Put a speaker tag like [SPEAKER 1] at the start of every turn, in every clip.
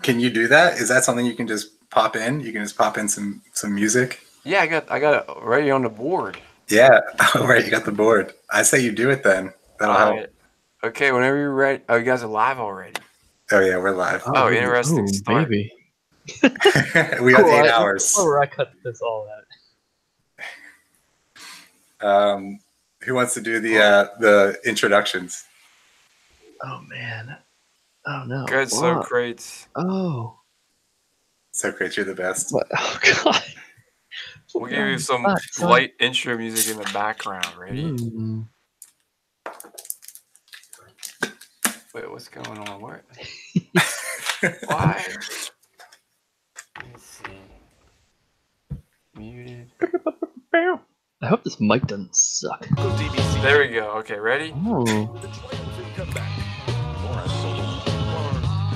[SPEAKER 1] Can you do that? Is that something you can just pop in? You can just pop in some music?
[SPEAKER 2] Yeah, I got it ready on the board.
[SPEAKER 1] Yeah. All right, you got the board. I say you do it then. That'll
[SPEAKER 2] All
[SPEAKER 1] help.
[SPEAKER 2] right. Okay, whenever you're ready. Oh, you guys are live already.
[SPEAKER 1] Oh yeah, we're live.
[SPEAKER 2] Oh, interesting start.
[SPEAKER 3] Baby.
[SPEAKER 1] We got 8 hours.
[SPEAKER 3] Where I cut this all
[SPEAKER 1] out. Who wants to do the introductions?
[SPEAKER 3] Oh man. Oh no.
[SPEAKER 2] Good, so great.
[SPEAKER 3] Oh.
[SPEAKER 1] So great, you're the best.
[SPEAKER 3] What? Oh god.
[SPEAKER 2] We'll give you some light intro music in the background. Ready? Wait, what's going on? What? Why? Let's see. Muted.
[SPEAKER 3] I hope this mic doesn't suck.
[SPEAKER 2] There we go. Okay, ready?
[SPEAKER 3] Oh.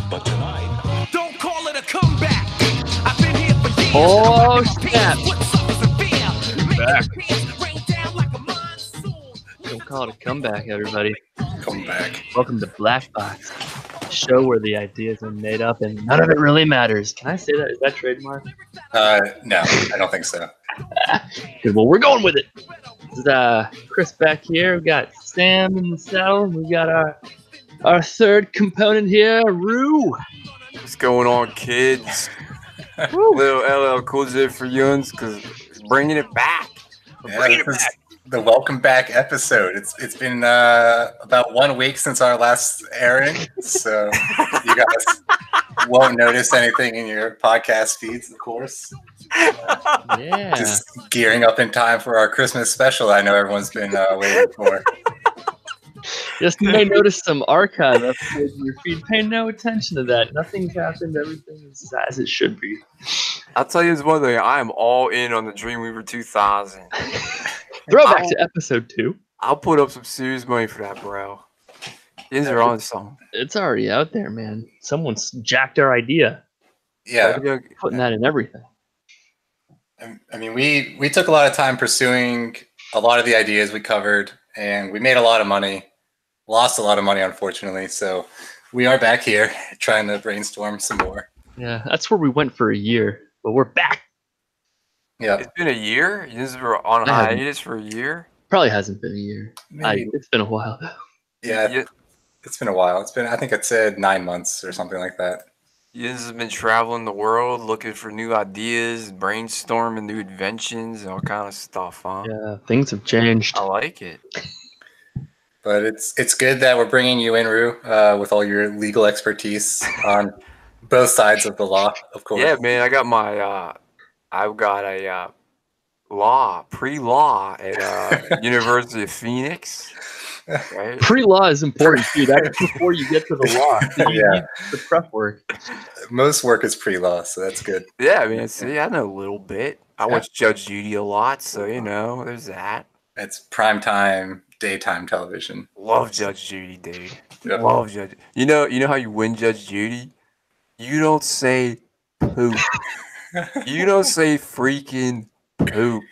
[SPEAKER 4] But tonight, don't call it a comeback. I've been here for years.
[SPEAKER 3] Oh snap! Back. Don't call it a comeback, everybody.
[SPEAKER 1] Come back.
[SPEAKER 3] Welcome to Black Box, a show where the ideas are made up and none of it really matters. Can I say that? Is that trademark?
[SPEAKER 1] No, I don't think so.
[SPEAKER 3] Good. Well, we're going with it. This is Chris back here. We got Sam in the saddle. We got our third component here, Rue.
[SPEAKER 2] What's going on, kids? Little LL Cool J for Yuns, because bringing it back.
[SPEAKER 1] Bringing it back. The welcome back episode. It's been about 1 week since our last airing, so you guys won't notice anything in your podcast feeds, of course.
[SPEAKER 3] Yeah.
[SPEAKER 1] Just gearing up in time for our Christmas special. I know everyone's been waiting for.
[SPEAKER 3] Just may notice some archive episodes in your feed. Pay no attention to that. Nothing's happened. Everything is as it should be.
[SPEAKER 2] I'll tell you this one thing. I am all in on the Dreamweaver 2000.
[SPEAKER 3] Throwback to episode 2.
[SPEAKER 2] I'll put up some serious money for that, bro. These are on something.
[SPEAKER 3] It's already out there, man. Someone's jacked our idea.
[SPEAKER 1] Yeah.
[SPEAKER 3] Putting that in everything.
[SPEAKER 1] I mean, we took a lot of time pursuing a lot of the ideas we covered, and we made a lot of money. Lost a lot of money, unfortunately. So we are back here trying to brainstorm some more.
[SPEAKER 3] Yeah, that's where we went for a year, but we're back.
[SPEAKER 1] Yeah.
[SPEAKER 2] It's been a year? You guys were on hiatus for a year?
[SPEAKER 3] Probably hasn't been a year. It's been a while.
[SPEAKER 1] Yeah, it's been a while. I think it said 9 months or something like that.
[SPEAKER 2] You guys have been traveling the world, looking for new ideas, brainstorming new inventions, and all kind of stuff, huh?
[SPEAKER 3] Yeah, things have changed.
[SPEAKER 2] I like it.
[SPEAKER 1] But it's good that we're bringing you in, Rue, with all your legal expertise on both sides of the law, of course.
[SPEAKER 2] Yeah, man, I've got a pre-law at University of Phoenix. Right?
[SPEAKER 3] Pre-law is important too. That's before you get to the law. You need the prep work.
[SPEAKER 1] Most work is pre-law, so that's good.
[SPEAKER 2] Yeah, I mean, see, I know a little bit. I watch Judge Judy a lot, so there's that.
[SPEAKER 1] It's primetime, daytime television.
[SPEAKER 2] Love Judge Judy, dude.
[SPEAKER 1] Yep.
[SPEAKER 2] Love Judge. You know how you win Judge Judy? You don't say poop. You don't say freaking poop,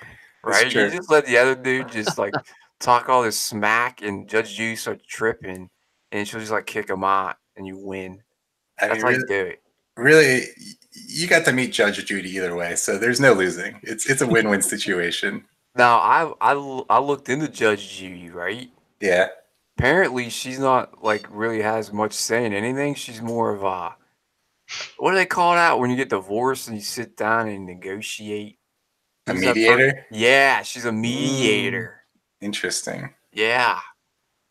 [SPEAKER 2] right? You just let the other dude just like talk all this smack, and Judge Judy starts tripping, and she'll just like kick him out, and you win. That's how you do it.
[SPEAKER 1] Really, you got to meet Judge Judy either way, so there's no losing. It's a win-win situation.
[SPEAKER 2] Now, I looked into Judge Judy, right?
[SPEAKER 1] Yeah.
[SPEAKER 2] Apparently, she's not like really has much say in anything. She's more of a, what do they call that when you get divorced and you sit down and negotiate?
[SPEAKER 1] A mediator?
[SPEAKER 2] Yeah, she's a mediator.
[SPEAKER 1] Interesting.
[SPEAKER 2] Yeah.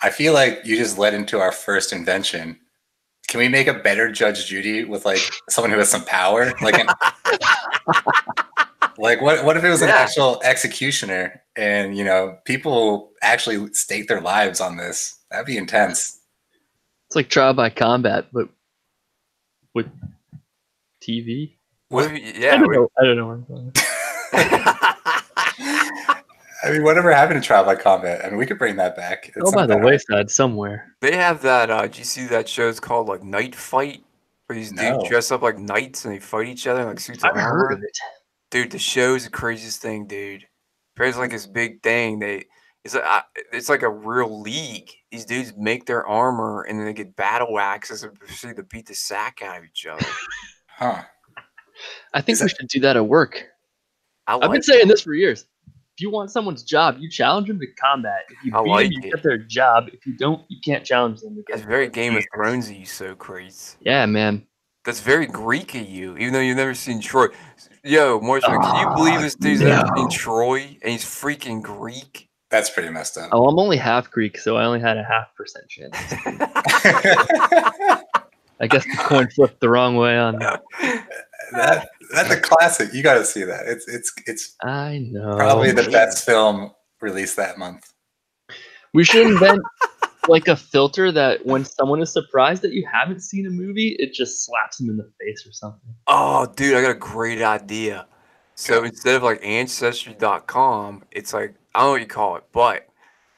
[SPEAKER 1] I feel like you just led into our first invention. Can we make a better Judge Judy with like someone who has some power? Like like what if it was an actual executioner and people actually stake their lives on this? That'd be intense.
[SPEAKER 3] It's like trial by combat, but with TV.
[SPEAKER 2] I don't know where I'm going.
[SPEAKER 1] I mean, whatever happened to trial by combat? I mean, we could bring that back.
[SPEAKER 3] It's by the wayside somewhere.
[SPEAKER 2] They have that. Do you see that show? It's called like Night Fight, where these dudes dress up like knights and they fight each other in like suits of armor.
[SPEAKER 3] I've heard of it.
[SPEAKER 2] Dude, the show's the craziest thing, dude. It's like this big thing. It's like a real league. these dudes make their armor and then they get battle axes and proceed to beat the sack out of each other.
[SPEAKER 1] Huh.
[SPEAKER 3] I think we should do that at work. I've been
[SPEAKER 2] like
[SPEAKER 3] saying this for years. If you want someone's job, you challenge them to combat. If you
[SPEAKER 2] I
[SPEAKER 3] beat
[SPEAKER 2] like
[SPEAKER 3] them, you
[SPEAKER 2] it.
[SPEAKER 3] get their job. If you don't, you can't challenge them.
[SPEAKER 2] That's very Game of Thrones of you, Socrates.
[SPEAKER 3] Yeah, man.
[SPEAKER 2] That's very Greek of you, even though you've never seen Troy. Yo, Marshall, can you believe this dude's never seen Troy and he's freaking Greek?
[SPEAKER 1] That's pretty messed up.
[SPEAKER 3] Oh, I'm only half Greek, so I only had a 0.5% chance. I guess the coin flipped the wrong way on that.
[SPEAKER 1] That's a classic. You got to see that. It's
[SPEAKER 3] I know.
[SPEAKER 1] probably the best film released that month.
[SPEAKER 3] We should invent like a filter that when someone is surprised that you haven't seen a movie, it just slaps them in the face or something.
[SPEAKER 2] Oh, dude, I got a great idea. So instead of like Ancestry.com, it's like, I don't know what you call it, but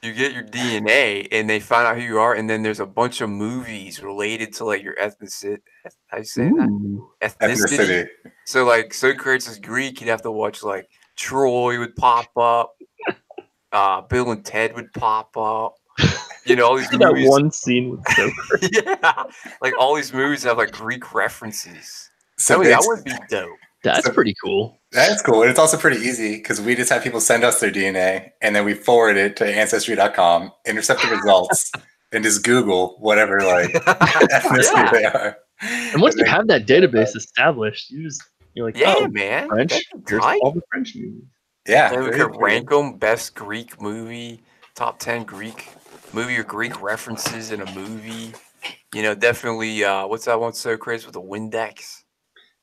[SPEAKER 2] you get your DNA and they find out who you are, and then there's a bunch of movies related to like your ethnicity. How you say that? Ethnicity. So like Socrates is Greek, you'd have to watch like Troy would pop up, Bill and Ted would pop up. You know, all these
[SPEAKER 3] that
[SPEAKER 2] movies.
[SPEAKER 3] one scene with Socrates.
[SPEAKER 2] Yeah, like all these movies have like Greek references.
[SPEAKER 1] So
[SPEAKER 2] that would be dope.
[SPEAKER 3] That's pretty cool.
[SPEAKER 1] That's cool. And it's also pretty easy because we just have people send us their DNA and then we forward it to Ancestry.com, intercept the results, and just Google whatever like ethnicity they are.
[SPEAKER 3] And once you have that database established, you're like,
[SPEAKER 2] Yeah,
[SPEAKER 3] oh,
[SPEAKER 2] man.
[SPEAKER 3] French.
[SPEAKER 2] That's
[SPEAKER 3] Here's
[SPEAKER 2] tight.
[SPEAKER 3] all the French movies.
[SPEAKER 1] Yeah.
[SPEAKER 2] And we
[SPEAKER 1] very
[SPEAKER 2] could
[SPEAKER 1] cool.
[SPEAKER 2] rank them best Greek movie, top 10 Greek movie or Greek references in a movie. You know, definitely. What's that one Socrates with the Windex?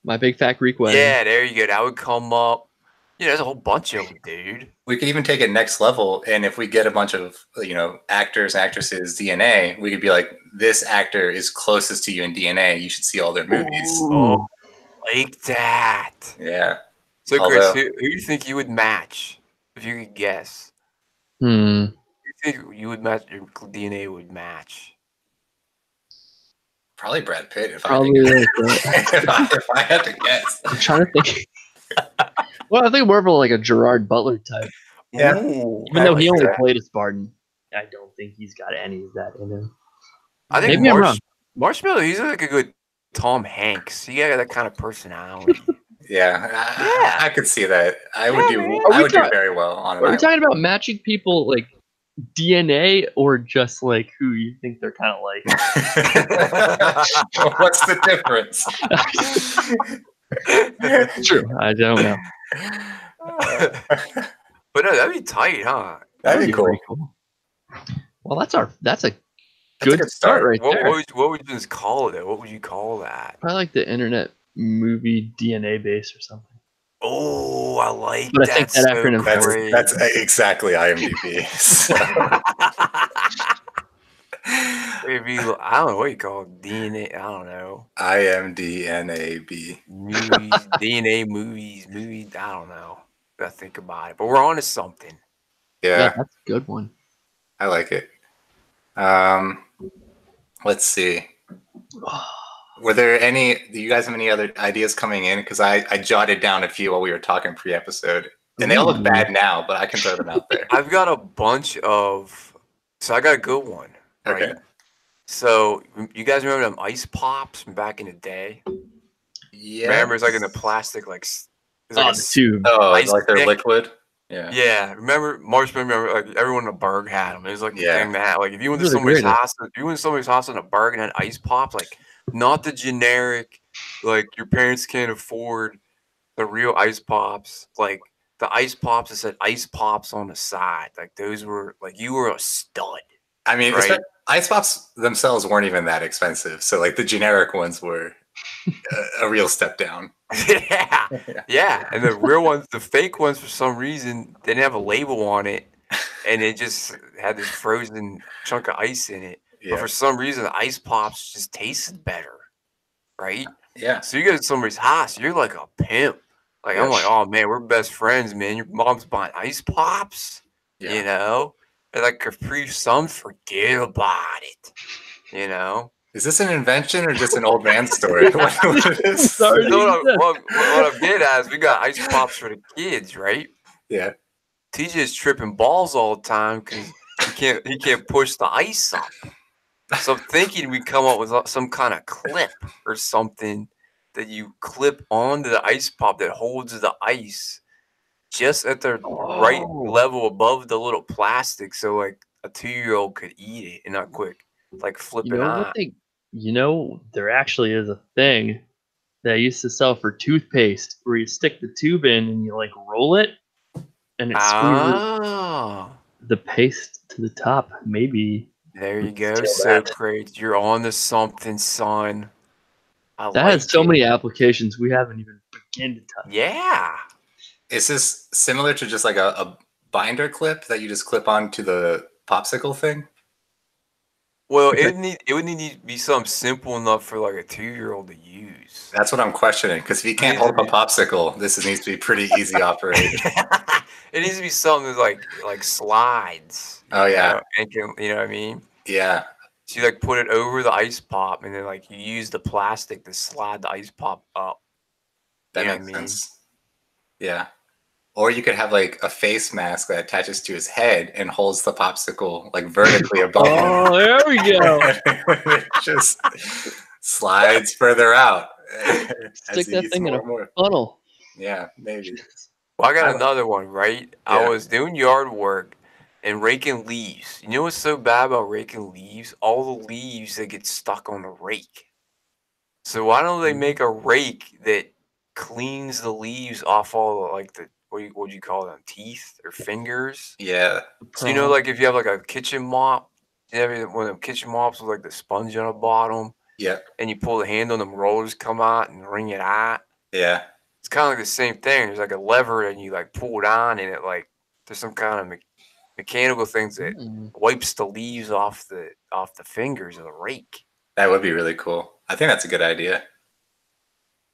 [SPEAKER 3] My Big Fat Greek Wedding.
[SPEAKER 2] Yeah, there you go. That would come up. You know, there's a whole bunch of them, dude.
[SPEAKER 1] We could even take it next level, and if we get a bunch of actors and actresses DNA, we could be like, this actor is closest to you in DNA. You should see all their movies.
[SPEAKER 2] Oh, like that.
[SPEAKER 1] Yeah.
[SPEAKER 2] So,
[SPEAKER 1] Although-
[SPEAKER 2] Chris, who do you think you would match if you could guess?
[SPEAKER 3] Hmm.
[SPEAKER 2] Who do you think you would match? Your DNA would match.
[SPEAKER 1] Probably Brad Pitt. If
[SPEAKER 3] Probably
[SPEAKER 1] I
[SPEAKER 3] like
[SPEAKER 1] if I had to guess.
[SPEAKER 3] I'm trying to think. Well, I think more of like a Gerard Butler type.
[SPEAKER 1] Yeah.
[SPEAKER 2] Ooh,
[SPEAKER 3] Even though he
[SPEAKER 1] like
[SPEAKER 3] only
[SPEAKER 1] that.
[SPEAKER 3] played a Spartan, I don't think he's got any of that in him.
[SPEAKER 2] I think
[SPEAKER 3] Maybe I'm wrong.
[SPEAKER 2] Marshmallow, he's like a good Tom Hanks. He got that kind of personality.
[SPEAKER 1] Yeah, I could see that. I would do.
[SPEAKER 2] man.
[SPEAKER 1] I would do
[SPEAKER 3] talk-
[SPEAKER 1] very well on
[SPEAKER 3] Are we
[SPEAKER 1] an
[SPEAKER 3] talking about matching people like DNA or just like who you think they're kind of like?
[SPEAKER 1] island. What's the difference?
[SPEAKER 3] True. I don't know.
[SPEAKER 2] But no, that'd be tight, huh?
[SPEAKER 1] That'd be cool.
[SPEAKER 3] Pretty cool. Well, that's a
[SPEAKER 1] That's a
[SPEAKER 3] good
[SPEAKER 1] good
[SPEAKER 3] start
[SPEAKER 1] start.
[SPEAKER 3] right there.
[SPEAKER 2] What would you just call it? What would you call that?
[SPEAKER 3] Probably like the internet movie DNA base or something.
[SPEAKER 2] Oh, I like
[SPEAKER 3] But I
[SPEAKER 2] that.
[SPEAKER 3] think that acronym
[SPEAKER 2] so
[SPEAKER 1] That's
[SPEAKER 2] great.
[SPEAKER 1] that's exactly IMDb. So,
[SPEAKER 2] Maybe I don't know what you call it. DNA. I don't know.
[SPEAKER 1] IMDNAB.
[SPEAKER 2] Movies, DNA movies. I don't know. Gotta think about it. But we're on to something.
[SPEAKER 3] Yeah,
[SPEAKER 1] Yeah,
[SPEAKER 3] that's a good one.
[SPEAKER 1] I like it. Let's see. Were there any? Do you guys have any other ideas coming in? Because I jotted down a few while we were talking pre-episode, and they all look
[SPEAKER 3] Ooh.
[SPEAKER 1] bad now, but I can throw them out there.
[SPEAKER 2] I've got a bunch of. So I got a good one. Right?
[SPEAKER 1] Okay.
[SPEAKER 2] So you guys remember them ice pops from back in the day?
[SPEAKER 1] Yeah.
[SPEAKER 2] Remember, it's like in the plastic, like. It's like
[SPEAKER 3] Oh,
[SPEAKER 2] a
[SPEAKER 3] the tube.
[SPEAKER 1] Oh,
[SPEAKER 2] ice
[SPEAKER 1] like they're
[SPEAKER 2] stick.
[SPEAKER 1] liquid. Yeah.
[SPEAKER 2] Yeah, remember like everyone in the Berg had them. It was like the
[SPEAKER 1] Yeah.
[SPEAKER 2] thing that like if you went to
[SPEAKER 3] Those are
[SPEAKER 2] somebody's
[SPEAKER 3] great.
[SPEAKER 2] house, if you went to somebody's house in a Berg and had ice pops, like not the generic, like your parents can't afford the real ice pops, like the ice pops that said ice pops on the side, like those were like you were a stud.
[SPEAKER 1] I mean,
[SPEAKER 2] Right.
[SPEAKER 1] ice pops themselves weren't even that expensive, so like the generic ones were a real step down.
[SPEAKER 2] Yeah, yeah, and the real ones, the fake ones, for some reason, they didn't have a label on it, and it just had this frozen chunk of ice in it. But
[SPEAKER 1] Yeah.
[SPEAKER 2] for some reason, the ice pops just tasted better, right?
[SPEAKER 1] Yeah.
[SPEAKER 2] So you go to somebody's house, you're like a pimp. Like I'm
[SPEAKER 1] Yeah.
[SPEAKER 2] like, oh man, we're best friends, man. Your mom's buying ice pops,
[SPEAKER 1] Yeah.
[SPEAKER 2] you know. And like Capri Sun, forget about it, you know.
[SPEAKER 1] Is this an invention or just an old man story? What is-
[SPEAKER 3] Sorry.
[SPEAKER 2] So what I'm getting at is we got ice pops for the kids, right?
[SPEAKER 1] Yeah.
[SPEAKER 2] TJ's tripping balls all the time because He can't push the ice up. So I'm thinking we come up with some kind of clip or something that you clip onto the ice pop that holds the ice just at the right level above the little plastic, so like a 2-year-old could eat it and not quick like flip it on.
[SPEAKER 3] There actually is a thing that I used to sell for toothpaste where you stick the tube in and you like roll it and it squeezes the paste to the top. Maybe.
[SPEAKER 2] There you go. So great. You're on to something, son.
[SPEAKER 3] That has so many applications we haven't even begun to touch.
[SPEAKER 2] Yeah.
[SPEAKER 1] Is this similar to just like a binder clip that you just clip onto the popsicle thing?
[SPEAKER 2] Well, it would need to be something simple enough for like a 2-year-old to use.
[SPEAKER 1] That's what I'm questioning, because if you can't hold up a popsicle, this needs to be pretty easy operated.
[SPEAKER 2] It needs to be something that like slides.
[SPEAKER 1] Oh yeah,
[SPEAKER 2] and you know what I mean?
[SPEAKER 1] Yeah.
[SPEAKER 2] So you like put it over the ice pop, and then like you use the plastic to slide the ice pop up.
[SPEAKER 1] That makes sense. Yeah. Or you could have like a face mask that attaches to his head and holds the popsicle like vertically above him.
[SPEAKER 3] Oh, there we go.
[SPEAKER 1] It just slides further out.
[SPEAKER 3] Stick that thing in a funnel.
[SPEAKER 1] Yeah, maybe.
[SPEAKER 2] Well, I got another one, right? Yeah. I was doing yard work and raking leaves. You know what's so bad about raking leaves? All the leaves that get stuck on the rake. So why don't they make a rake that cleans the leaves off all the, like the, what would you call them, teeth or fingers?
[SPEAKER 1] Yeah.
[SPEAKER 2] So like if you have like a kitchen mop, you have one of them kitchen mops with like the sponge on the bottom.
[SPEAKER 1] Yeah.
[SPEAKER 2] And you pull the handle and them rollers come out and wring it out.
[SPEAKER 1] Yeah.
[SPEAKER 2] It's kind of like the same thing. There's like a lever and you like pull it on and it like there's some kind of mechanical things that wipes the leaves off the fingers of the rake.
[SPEAKER 1] That would be really cool. I think that's a good idea.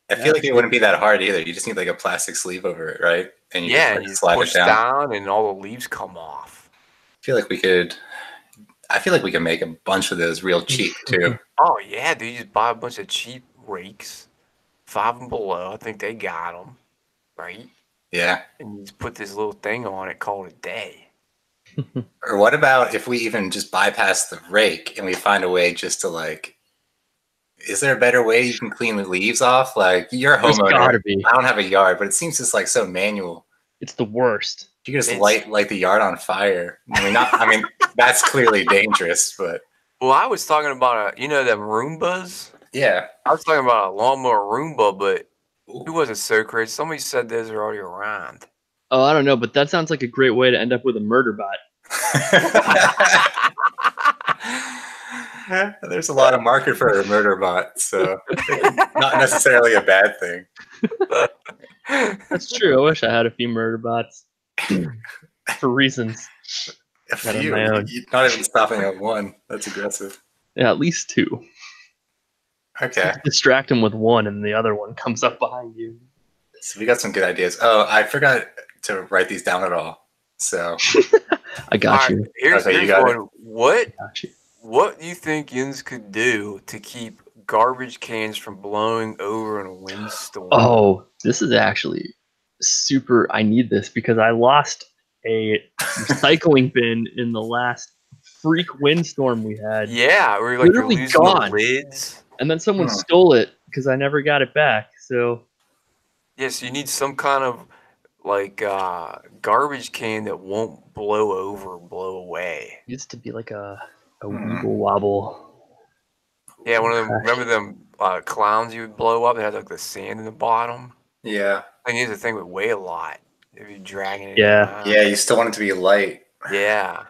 [SPEAKER 1] I feel like it wouldn't be that hard either. You just need like a plastic sleeve over it, right? And you just, like,
[SPEAKER 2] you
[SPEAKER 1] slide
[SPEAKER 2] push
[SPEAKER 1] it
[SPEAKER 2] down and all the leaves come off.
[SPEAKER 1] I feel like we could make a bunch of those real cheap too.
[SPEAKER 2] Oh yeah, dude, you just buy a bunch of cheap rakes, Five and Below. I think they got them, right?
[SPEAKER 1] Yeah.
[SPEAKER 2] And you just put this little thing on it, call it a day.
[SPEAKER 1] Or what about if we even just bypass the rake and we find a way just to like, is there a better way you can clean the leaves off? Like, you're a homeowner. I don't have a yard, but it seems just like so manual.
[SPEAKER 3] It's the worst.
[SPEAKER 1] You can just light the yard on fire. I mean, that's clearly dangerous, but.
[SPEAKER 2] Well, I was talking about them Roombas.
[SPEAKER 1] Yeah.
[SPEAKER 2] I was talking about a lawnmower Roomba, but it wasn't so crazy. Somebody said those are already around.
[SPEAKER 3] Oh, I don't know, but that sounds like a great way to end up with a murder bot.
[SPEAKER 1] There's a lot of market for a murder bot, so not necessarily a bad thing.
[SPEAKER 3] That's true. I wish I had a few murder bots for reasons.
[SPEAKER 1] A few. You're not even stopping at one. That's aggressive.
[SPEAKER 3] Yeah, at least two.
[SPEAKER 1] Okay.
[SPEAKER 3] Distract them with one, and the other one comes up behind you.
[SPEAKER 1] So we got some good ideas. Oh, I forgot to write these down at all. So
[SPEAKER 3] I got you.
[SPEAKER 2] Here's one. What do you think Yins could do to keep garbage cans from blowing over in a windstorm?
[SPEAKER 3] Oh, this is actually super. I need this because I lost a recycling bin in the last freak windstorm we had.
[SPEAKER 2] Yeah, we were like
[SPEAKER 3] literally gone.
[SPEAKER 2] The lids.
[SPEAKER 3] And then someone stole it because I never got it back. So
[SPEAKER 2] yes, you need some kind of like garbage can that won't blow over, blow away.
[SPEAKER 3] It used to be like a weeble wobble.
[SPEAKER 2] Yeah, one of them. Remember them clowns you would blow up that had like the sand in the bottom?
[SPEAKER 1] Yeah.
[SPEAKER 2] I think the thing would weigh a lot if you're dragging it.
[SPEAKER 3] Yeah.
[SPEAKER 1] Yeah, you still want it to be light.
[SPEAKER 2] Yeah.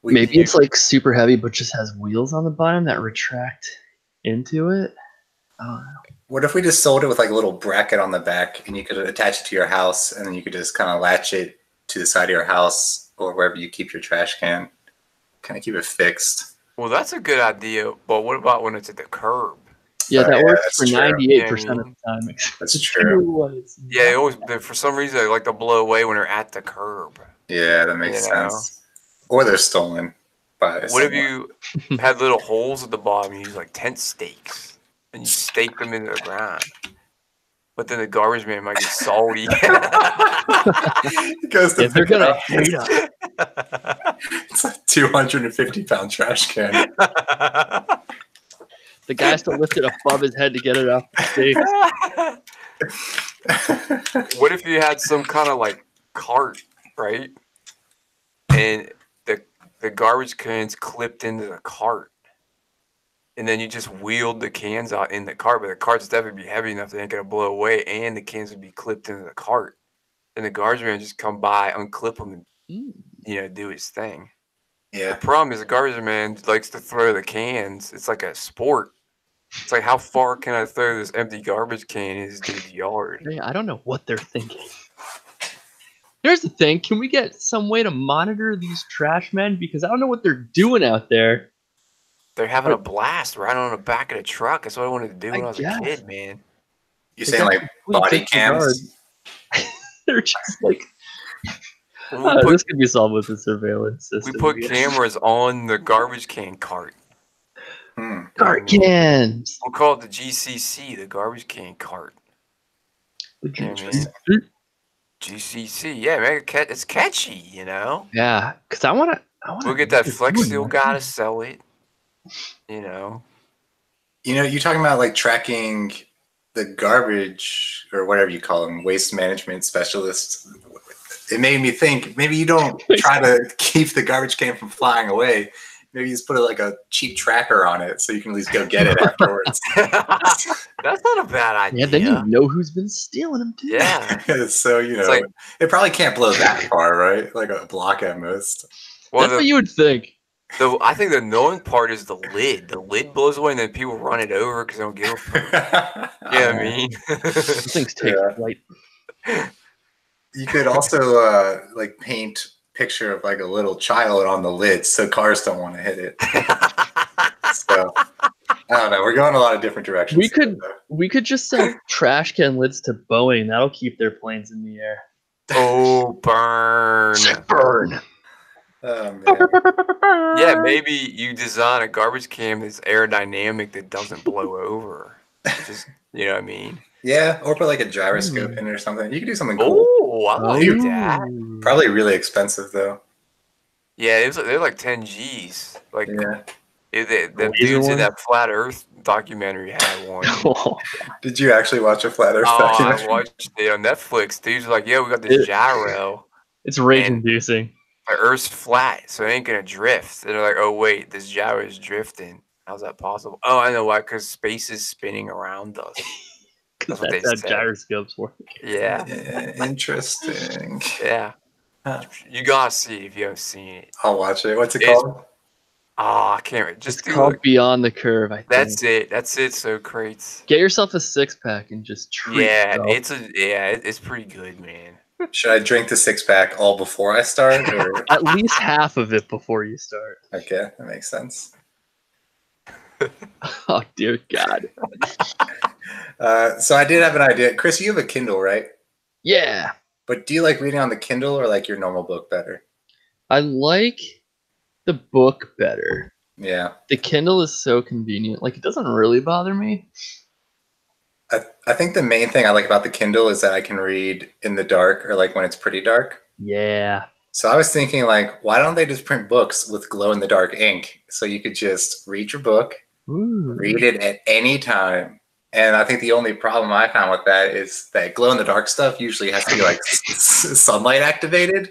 [SPEAKER 3] Maybe it's like super heavy, but just has wheels on the bottom that retract into it. I don't know.
[SPEAKER 1] What if we just sold it with like a little bracket on the back and you could attach it to your house and then you could just kind of latch it to the side of your house or wherever you keep your trash can? Kind of keep it fixed.
[SPEAKER 2] Well, that's a good idea, but what about when it's at the curb?
[SPEAKER 3] Yeah, that works for 98% of the time.
[SPEAKER 1] That's true.
[SPEAKER 2] Yeah, always, for some reason, they like to blow away when they're at the curb.
[SPEAKER 1] Yeah, that makes sense. Or they're stolen by
[SPEAKER 2] What if you had little holes at the bottom and you use like tent stakes and you stake them into the ground? But then the garbage man might get salty.
[SPEAKER 1] He goes to
[SPEAKER 3] they're gonna hate us.
[SPEAKER 1] It's a 250-pound trash can.
[SPEAKER 3] The guy has to lift it above his head to get it off the stage.
[SPEAKER 2] What if you had some kind of like cart, right? And the garbage cans clipped into the cart. And then you just wheeled the cans out in the cart, but the cart's definitely be heavy enough they ain't gonna blow away, and the cans would be clipped into the cart. And the garbage man just come by, unclip them, and do his thing.
[SPEAKER 1] Yeah.
[SPEAKER 2] The problem is the garbage man likes to throw the cans. It's like a sport. It's like, how far can I throw this empty garbage can in his dude's yard?
[SPEAKER 3] I don't know what they're thinking. Here's the thing: can we get some way to monitor these trash men? Because I don't know what they're doing out there.
[SPEAKER 2] They're having a blast right on the back of the truck. That's what I wanted to do when I was a kid, man.
[SPEAKER 1] You saying like body cams?
[SPEAKER 3] They're just like,
[SPEAKER 2] We'll
[SPEAKER 3] this could be solved with a surveillance system.
[SPEAKER 2] We put cameras on the garbage can cart.
[SPEAKER 3] Cart cans.
[SPEAKER 2] We'll call it the GCC, the garbage can cart.
[SPEAKER 1] Interesting.
[SPEAKER 2] GCC, yeah, man, it's catchy,
[SPEAKER 3] Yeah, because I want to.
[SPEAKER 2] We'll get that Flex Seal guy to sell it.
[SPEAKER 1] You're talking about like tracking the garbage or whatever you call them, waste management specialists. It made me think maybe you don't try to keep the garbage can from flying away. Maybe you just put like a cheap tracker on it so you can at least go get it afterwards.
[SPEAKER 2] That's not a bad idea.
[SPEAKER 3] Yeah, then you know who's been stealing them too.
[SPEAKER 2] Yeah.
[SPEAKER 1] So it probably can't blow that far, right? Like a block at most.
[SPEAKER 3] Well, that's what you would think.
[SPEAKER 2] I think the annoying part is the lid. The lid blows away, and then people run it over because they don't give a fuck. Yeah, I mean,
[SPEAKER 3] these things take flight.
[SPEAKER 1] You could also like paint picture of like a little child on the lid, so cars don't want to hit it. So I don't know. We're going a lot of different directions.
[SPEAKER 3] We could just sell trash can lids to Boeing. That'll keep their planes in the air.
[SPEAKER 2] Oh, burn!
[SPEAKER 3] Burn.
[SPEAKER 2] Yeah, maybe you design a garbage can that's aerodynamic that doesn't blow over. Just, you know what I mean?
[SPEAKER 1] Yeah, or put like a gyroscope in it or something. You could do something cool.
[SPEAKER 2] Oh, I like that.
[SPEAKER 1] Probably really expensive though.
[SPEAKER 2] Yeah, they're like 10 G's. Like,
[SPEAKER 1] yeah.
[SPEAKER 2] The dudes in that Flat Earth documentary had one.
[SPEAKER 1] Did you actually watch a Flat Earth documentary?
[SPEAKER 2] I watched it on Netflix. Dudes are like, yeah, we got this gyro.
[SPEAKER 3] It's rage-inducing.
[SPEAKER 2] The Earth's flat, so it ain't gonna drift. And they're like, oh wait, this gyro is drifting. How's that possible? Oh, I know why. Because space is spinning around us.
[SPEAKER 3] That's how gyroscopes work.
[SPEAKER 2] Yeah.
[SPEAKER 1] Interesting.
[SPEAKER 2] Yeah. Huh. You gotta see it if you haven't seen it.
[SPEAKER 1] I'll watch it. What's it called?
[SPEAKER 2] Oh, I can't remember. Just
[SPEAKER 3] it's called Beyond the Curve, I think.
[SPEAKER 2] That's it. So crates.
[SPEAKER 3] Get yourself a 6-pack and just treat yourself.
[SPEAKER 2] It's pretty good, man.
[SPEAKER 1] Should I drink the 6-pack all before I start? Or?
[SPEAKER 3] At least half of it before you start.
[SPEAKER 1] Okay, that makes sense.
[SPEAKER 3] Oh, dear God.
[SPEAKER 1] So I did have an idea. Chris, you have a Kindle, right?
[SPEAKER 3] Yeah.
[SPEAKER 1] But do you like reading on the Kindle or like your normal book better?
[SPEAKER 3] I like the book better.
[SPEAKER 1] Yeah.
[SPEAKER 3] The Kindle is so convenient. Like, it doesn't really bother me.
[SPEAKER 1] I think the main thing I like about the Kindle is that I can read in the dark or like when it's pretty dark.
[SPEAKER 3] Yeah.
[SPEAKER 1] So I was thinking like, why don't they just print books with glow-in-the-dark ink? So you could just read your book, read it at any time. And I think the only problem I found with that is that glow-in-the-dark stuff usually has to be like sunlight activated.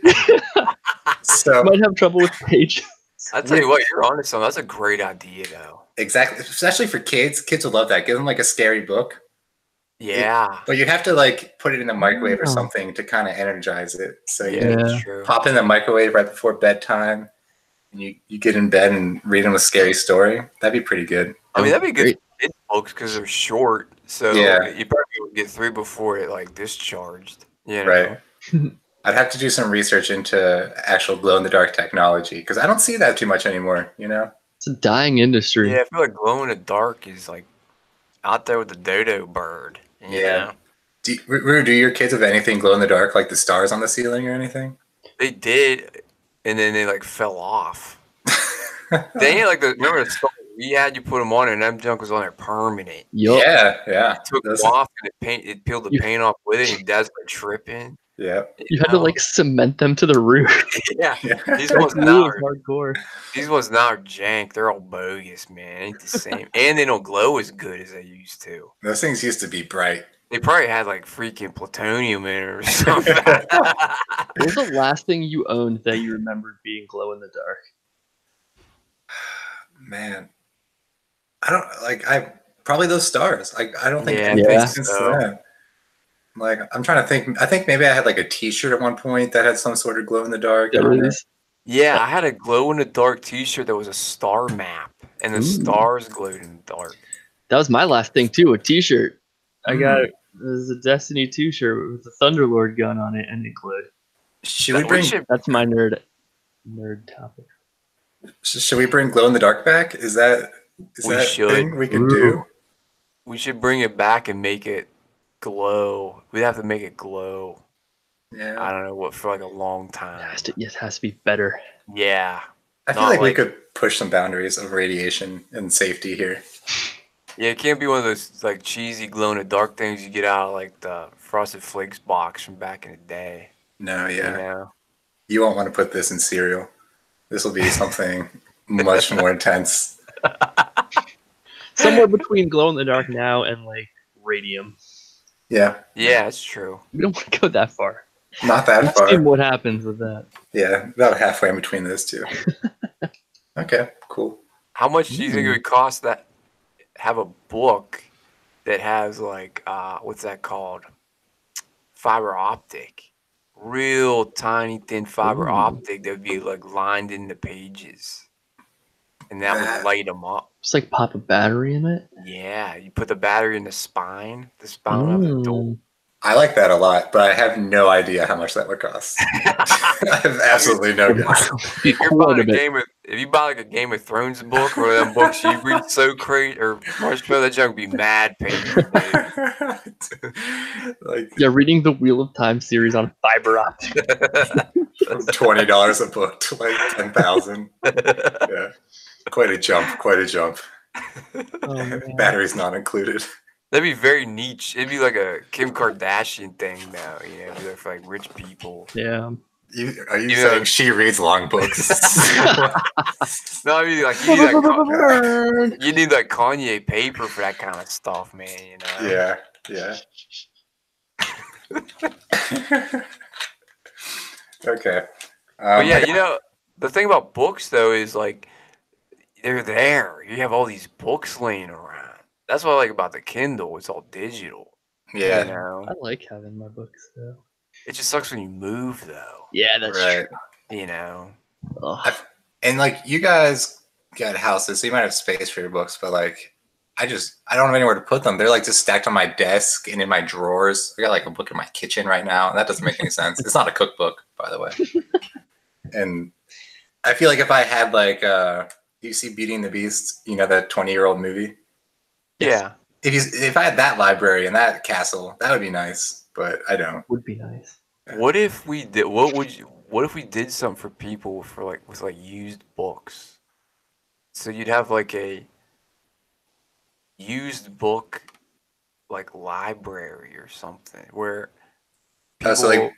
[SPEAKER 1] So
[SPEAKER 3] you might have trouble with pages.
[SPEAKER 2] I'll tell you what, you're onto something. That's a great idea, though.
[SPEAKER 1] Exactly. Especially for kids. Kids would love that. Give them like a scary book.
[SPEAKER 2] Yeah.
[SPEAKER 1] But you have to like put it in the microwave or something to kind of energize it. So you pop in the microwave right before bedtime and you get in bed and read them a scary story. That'd be pretty good.
[SPEAKER 2] I mean, that'd be good for books because they're short. So you probably would get through before it like discharged.
[SPEAKER 1] Right. I'd have to do some research into actual glow-in-the-dark technology because I don't see that too much anymore,
[SPEAKER 3] It's a dying industry.
[SPEAKER 2] Yeah, I feel like glow-in-the-dark is like out there with the dodo bird.
[SPEAKER 1] Yeah. Do your kids have anything glow-in-the-dark, like the stars on the ceiling or anything?
[SPEAKER 2] They did, and then they like fell off. They ain't like remember the stuff we had? You put them on, and them junk was on there permanent.
[SPEAKER 1] Yep. Yeah.
[SPEAKER 2] It took them off, and it peeled the paint off with it, and Dad's like tripping.
[SPEAKER 1] Yeah.
[SPEAKER 3] You had to like cement them to the roof.
[SPEAKER 2] Yeah.
[SPEAKER 1] Yeah.
[SPEAKER 2] These ones now are
[SPEAKER 3] hardcore.
[SPEAKER 2] These ones now are jank. They're all bogus, man. Ain't the same. And they don't glow as good as they used to.
[SPEAKER 1] Those things used to be bright.
[SPEAKER 2] They probably had like freaking plutonium in it or something.
[SPEAKER 3] What was the last thing you owned that you remembered being glow in the dark?
[SPEAKER 1] Man, I probably those stars. I don't think
[SPEAKER 2] Yeah,
[SPEAKER 1] anything
[SPEAKER 3] yeah.
[SPEAKER 1] since
[SPEAKER 2] So.
[SPEAKER 1] then. Like, I'm trying to think. I think maybe I had like a T-shirt at one point that had some sort of glow in the dark. I don't know.
[SPEAKER 2] Yeah, I had a glow in the dark T-shirt that was a star map, and the
[SPEAKER 3] Ooh.
[SPEAKER 2] stars glowed in the dark.
[SPEAKER 3] That was my last thing too, a T-shirt. I got it was a Destiny 2 shirt with the Thunderlord gun on it, and it glowed.
[SPEAKER 1] Should we bring
[SPEAKER 3] That's my nerd topic.
[SPEAKER 1] Should we bring glow in the dark back? Is that
[SPEAKER 2] We
[SPEAKER 1] a
[SPEAKER 2] should.
[SPEAKER 1] thing we can do?
[SPEAKER 2] We should bring it back and make it glow. We'd have to make it glow.
[SPEAKER 1] Yeah.
[SPEAKER 2] I don't know what for like a long time.
[SPEAKER 3] It has to be better.
[SPEAKER 2] Yeah.
[SPEAKER 1] I feel
[SPEAKER 2] Not
[SPEAKER 1] like we
[SPEAKER 2] like-
[SPEAKER 1] could push some boundaries of radiation and safety here.
[SPEAKER 2] Yeah, it can't be one of those like cheesy glow in the dark things you get out of like the Frosted Flakes box from back in the day.
[SPEAKER 1] No,
[SPEAKER 2] You
[SPEAKER 1] yeah.
[SPEAKER 2] know?
[SPEAKER 1] You won't want to put this in cereal. This will be something much more intense.
[SPEAKER 3] Somewhere between glow in the dark now and like radium.
[SPEAKER 1] Yeah,
[SPEAKER 2] Yeah, it's true.
[SPEAKER 3] We don't want to go that far.
[SPEAKER 1] not that
[SPEAKER 3] Let's see
[SPEAKER 1] far.
[SPEAKER 3] what happens with that.
[SPEAKER 1] Yeah, about halfway in between those two. Okay, cool.
[SPEAKER 2] How much do you think it would cost that have a book that has like what's that called? Fiber optic. Real tiny thin fiber optic that would be like lined in the pages. And that would light them up.
[SPEAKER 3] Just like pop a battery in it.
[SPEAKER 2] Yeah, you put the battery in the spine of the door.
[SPEAKER 1] I like that a lot, but I have no idea how much that would cost. I have absolutely no guess.
[SPEAKER 2] If you're
[SPEAKER 3] Quite
[SPEAKER 2] buying
[SPEAKER 3] a
[SPEAKER 2] a
[SPEAKER 3] bit.
[SPEAKER 2] if you buy like a Game of Thrones book or them books you read so great or Marshmallow, that junk would be mad painful, dude.
[SPEAKER 1] Like
[SPEAKER 3] Yeah, reading the Wheel of Time series on fiber optic.
[SPEAKER 1] from $20 a book to like 10,000. Yeah, quite a jump. Quite a jump. Batteries not included.
[SPEAKER 2] That'd be very niche. It'd be like a Kim Kardashian thing now, you know, they're for like rich people.
[SPEAKER 3] Yeah.
[SPEAKER 1] Are you
[SPEAKER 2] Yeah.
[SPEAKER 1] saying she reads long books?
[SPEAKER 2] No, I mean like you need like Kanye paper for that kind of stuff, man, you know.
[SPEAKER 1] Yeah, yeah. Okay.
[SPEAKER 2] But yeah, you know, the thing about books though is like they're there. You have all these books laying around. That's what I like about the Kindle. It's all digital.
[SPEAKER 1] yeah,
[SPEAKER 2] You know?
[SPEAKER 3] I like having my books though.
[SPEAKER 2] It just sucks when you move though.
[SPEAKER 3] Yeah, that's
[SPEAKER 1] right.
[SPEAKER 2] You know.
[SPEAKER 3] true. Ugh.
[SPEAKER 1] And like you guys got houses, so you might have space for your books, but like I don't have anywhere to put them. They're like just stacked on my desk and in my drawers. I got like a book in my kitchen right now, and that doesn't make any sense. It's not a cookbook, by the way. And I feel like if I had like you see Beauty and the Beast, you know, that 20-year-old movie?
[SPEAKER 2] Yeah.
[SPEAKER 1] If I had that library and that castle, that would be nice, but I don't.
[SPEAKER 3] Would be nice.
[SPEAKER 2] What if we did what if we did something for people for like with like used books? So you'd have like a used book like library or something where people,
[SPEAKER 1] So like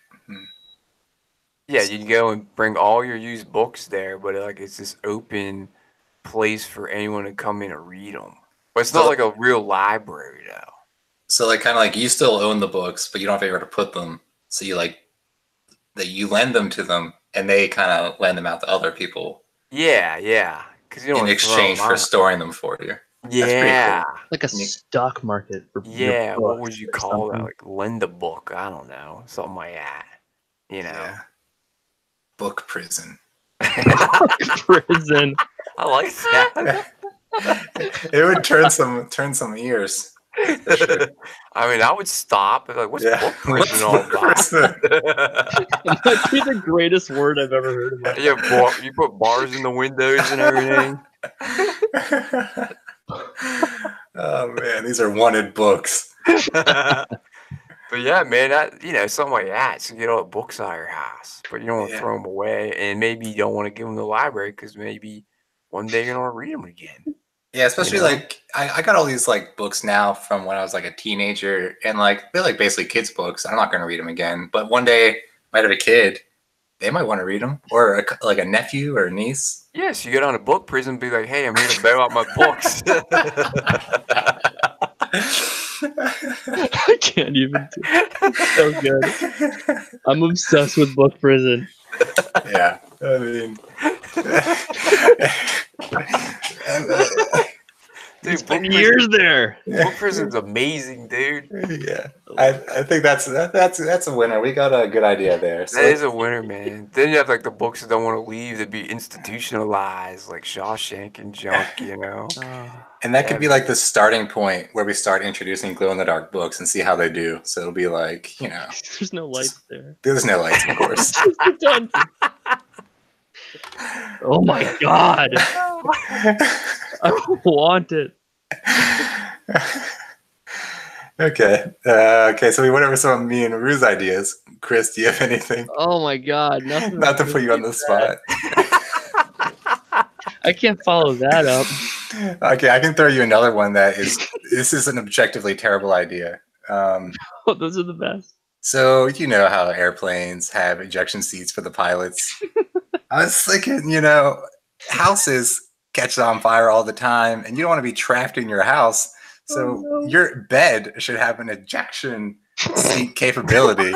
[SPEAKER 2] yeah, you'd go and bring all your used books there, but like it's this open place for anyone to come in and read them. But it's not
[SPEAKER 1] So-
[SPEAKER 2] like a real library though.
[SPEAKER 1] So like kind of like you still own the books, but you don't have anywhere to put them. So you like that you lend them to them, and they kind of lend them out to other people
[SPEAKER 2] Yeah, yeah. Because you don't
[SPEAKER 1] in
[SPEAKER 2] wanna throw 'em
[SPEAKER 1] exchange for
[SPEAKER 2] out.
[SPEAKER 1] storing them for you. pretty
[SPEAKER 2] Yeah.
[SPEAKER 3] Like a
[SPEAKER 1] Yeah.
[SPEAKER 3] stock market for your
[SPEAKER 2] Yeah, what
[SPEAKER 3] books
[SPEAKER 2] would you
[SPEAKER 3] or
[SPEAKER 2] call that?
[SPEAKER 3] something.
[SPEAKER 2] Like lend a book? I don't know, something like that. You know,
[SPEAKER 1] Yeah. Book prison.
[SPEAKER 3] Prison.
[SPEAKER 2] I like that.
[SPEAKER 1] It would turn some ears.
[SPEAKER 2] I mean, I would stop. Like, what's
[SPEAKER 1] Yeah.
[SPEAKER 2] book prison all
[SPEAKER 1] Book
[SPEAKER 2] about?
[SPEAKER 1] prison.
[SPEAKER 3] That might be the greatest word I've ever heard in my life.
[SPEAKER 2] Yeah, you put bars in the windows and everything.
[SPEAKER 1] Oh man, these are wanted books.
[SPEAKER 2] But yeah, man, something like that. So you get all the books out of your house, but you don't want to
[SPEAKER 1] Yeah.
[SPEAKER 2] throw them away, and maybe you don't want to give them to the library because maybe one day you're gonna want to read them again.
[SPEAKER 1] Yeah, especially like I got all these like books now from when I was like a teenager, and like they're like basically kids' books. I'm not going to read them again, but one day I might have a kid, they might want to read them, or like a nephew or a niece.
[SPEAKER 2] Yes, you go down to book prison and be like, hey, I'm here to bail out my books.
[SPEAKER 3] I can't even. It's so good. I'm obsessed with book prison.
[SPEAKER 1] Yeah, I mean,
[SPEAKER 2] dude,
[SPEAKER 3] Spend years there.
[SPEAKER 2] Book prison's amazing, dude.
[SPEAKER 1] Yeah, I think that's a winner. We got a good idea there. So
[SPEAKER 2] That is a winner, man. Then you have like the books that don't want to leave, that be institutionalized, like Shawshank and junk, you know.
[SPEAKER 1] and that could be like the starting point where we start introducing glow in the dark books and see how they do. So it'll be like,
[SPEAKER 3] There's no lights there.
[SPEAKER 1] there's no lights, of course.
[SPEAKER 3] Oh my god! I want it.
[SPEAKER 1] Okay. Okay. So we went over some of me and Rue's ideas. Chris, do you have anything?
[SPEAKER 3] Oh my god! Nothing.
[SPEAKER 1] Not to put you on the spot.
[SPEAKER 3] I can't follow that up.
[SPEAKER 1] Okay, I can throw you another one that is. This is an objectively terrible idea.
[SPEAKER 3] Oh, those are the best.
[SPEAKER 1] So you know how airplanes have ejection seats for the pilots. I was thinking, houses catch on fire all the time, and you don't want to be trapped in your house. So your bed should have an ejection seat capability.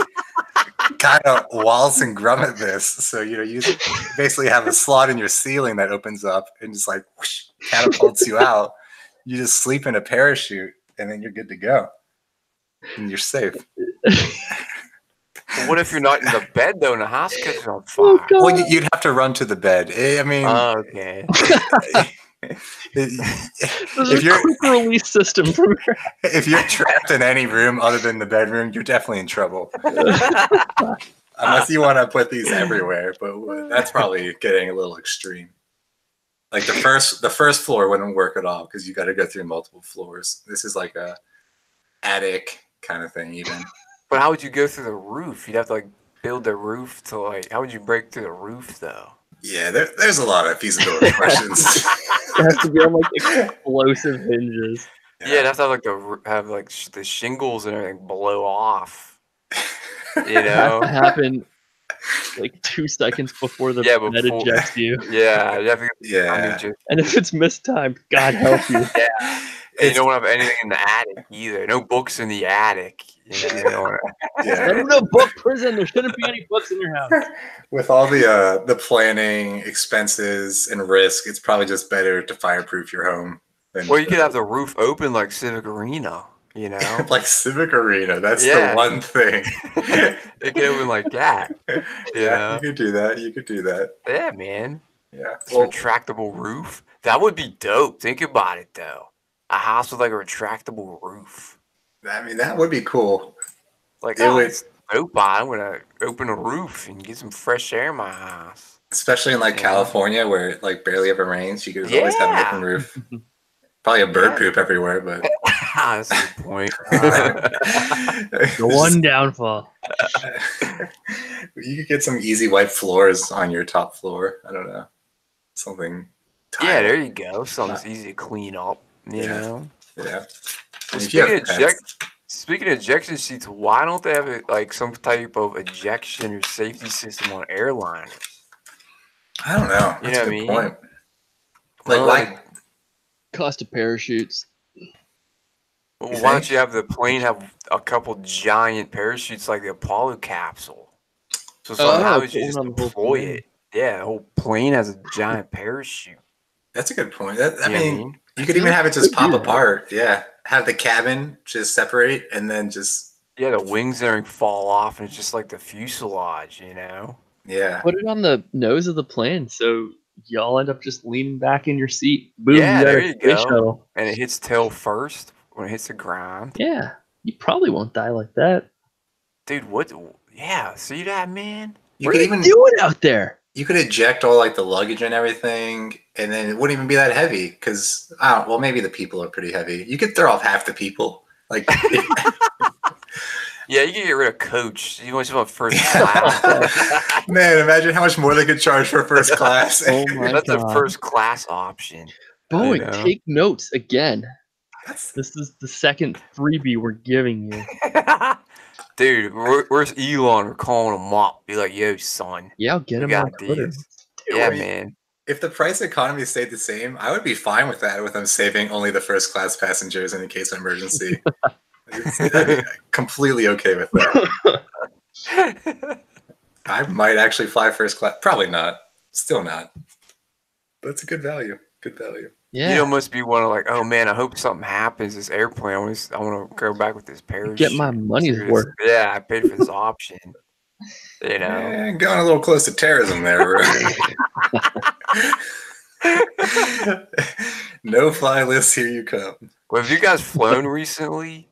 [SPEAKER 1] Kind of waltz and grummet this. So you basically have a slot in your ceiling that opens up and just like whoosh, catapults you out. You just sleep in a parachute, and then you're good to go, and you're safe.
[SPEAKER 2] What if you're not in the bed though, and the house catches on fire?
[SPEAKER 1] Well, you'd have to run to the bed. I mean,
[SPEAKER 2] okay.
[SPEAKER 1] If you're
[SPEAKER 3] quick release system from your
[SPEAKER 1] if you're trapped in any room other than the bedroom, you're definitely in trouble. Unless you want to put these everywhere, but that's probably getting a little extreme. Like the first floor wouldn't work at all because you got to go through multiple floors. This is like a attic kind of thing, even.
[SPEAKER 2] But how would you go through the roof? You'd have to like build the roof to like. How would you break through the roof though?
[SPEAKER 1] Yeah, there's a lot of feasibility questions.
[SPEAKER 3] It has to be on like explosive hinges.
[SPEAKER 2] Yeah, it'd have to have the shingles and everything blow off. You know,
[SPEAKER 3] happen like 2 seconds before the bed ejects you.
[SPEAKER 2] Yeah,
[SPEAKER 1] yeah.
[SPEAKER 3] And if it's mistimed, God help you.
[SPEAKER 2] Yeah. And you don't want to have anything in the attic either. No books in the attic.
[SPEAKER 3] Yeah. No book prison. There shouldn't be any books in your house.
[SPEAKER 1] With all the planning, expenses, and risk, it's probably just better to fireproof your home.
[SPEAKER 2] Or you could have the roof open like Civic Arena.
[SPEAKER 1] Like Civic Arena. That's the one thing.
[SPEAKER 2] It could open like that.
[SPEAKER 1] Yeah, you could do that.
[SPEAKER 2] Yeah, man.
[SPEAKER 1] Yeah.
[SPEAKER 2] Retractable roof. That would be dope. Think about it though. A house with like a retractable roof.
[SPEAKER 1] I mean, that would be cool.
[SPEAKER 2] Like, dope. I'm gonna open a roof and get some fresh air in my house.
[SPEAKER 1] Especially in like California, where it like barely ever rains, you could always have an open roof. Probably a bird poop everywhere, but
[SPEAKER 2] that's a good point.
[SPEAKER 3] The one downfall.
[SPEAKER 1] You could get some easy white floors on your top floor. I don't know, something.
[SPEAKER 2] Yeah, there you go. Something's easy to clean up. You know.
[SPEAKER 1] Yeah.
[SPEAKER 2] Speaking of ejection seats, why don't they have like some type of ejection or safety system on airliners?
[SPEAKER 1] I don't know.
[SPEAKER 2] You know what I mean?
[SPEAKER 1] Point. Like,
[SPEAKER 3] cost of parachutes.
[SPEAKER 2] Well, why don't you have the plane have a couple giant parachutes like the Apollo capsule? So somehow you just deploy it. Yeah, the whole plane has a giant parachute.
[SPEAKER 1] That's a good point. I mean, you could even have it just pop apart. Yeah. Have the cabin just separate and then just...
[SPEAKER 2] Yeah, the wings there fall off and it's just like the fuselage,
[SPEAKER 1] Yeah.
[SPEAKER 3] Put it on the nose of the plane so y'all end up just leaning back in your seat. Boom,
[SPEAKER 2] yeah, there you go.
[SPEAKER 3] Shuttle.
[SPEAKER 2] And it hits tail first when it hits the ground.
[SPEAKER 3] Yeah, you probably won't die like that.
[SPEAKER 2] Dude, what? Yeah, see that, man?
[SPEAKER 3] What are you doing out there?
[SPEAKER 1] You could eject all like the luggage and everything, and then it wouldn't even be that heavy because, well, maybe the people are pretty heavy. You could throw off half the people. Like,
[SPEAKER 2] yeah, you can get rid of coach. You want to first class.
[SPEAKER 1] Man, imagine how much more they could charge for first class.
[SPEAKER 3] Oh my
[SPEAKER 2] That's
[SPEAKER 3] God.
[SPEAKER 2] a first class option.
[SPEAKER 3] Boeing, take notes again.
[SPEAKER 1] That's...
[SPEAKER 3] This is the second freebie we're giving you.
[SPEAKER 2] Dude, where's Elon? We're calling him up. Be like, yo, son.
[SPEAKER 3] Yeah, I'll get him on Twitter.
[SPEAKER 2] Yeah, man.
[SPEAKER 1] If the price economy stayed the same, I would be fine with that, with them saving only the first class passengers in case of emergency. I'd be completely okay with that. I might actually fly first class. Probably not. Still not. But it's a good value. Good value.
[SPEAKER 3] Yeah.
[SPEAKER 2] You must be one of like, oh man, I hope something happens. This airplane, I want to go back with this parachute.
[SPEAKER 3] Get my money's worth.
[SPEAKER 2] Yeah, I paid for this option. You know,
[SPEAKER 1] yeah, going a little close to terrorism there, bro. No fly list. Here you come.
[SPEAKER 2] Well, have you guys flown recently?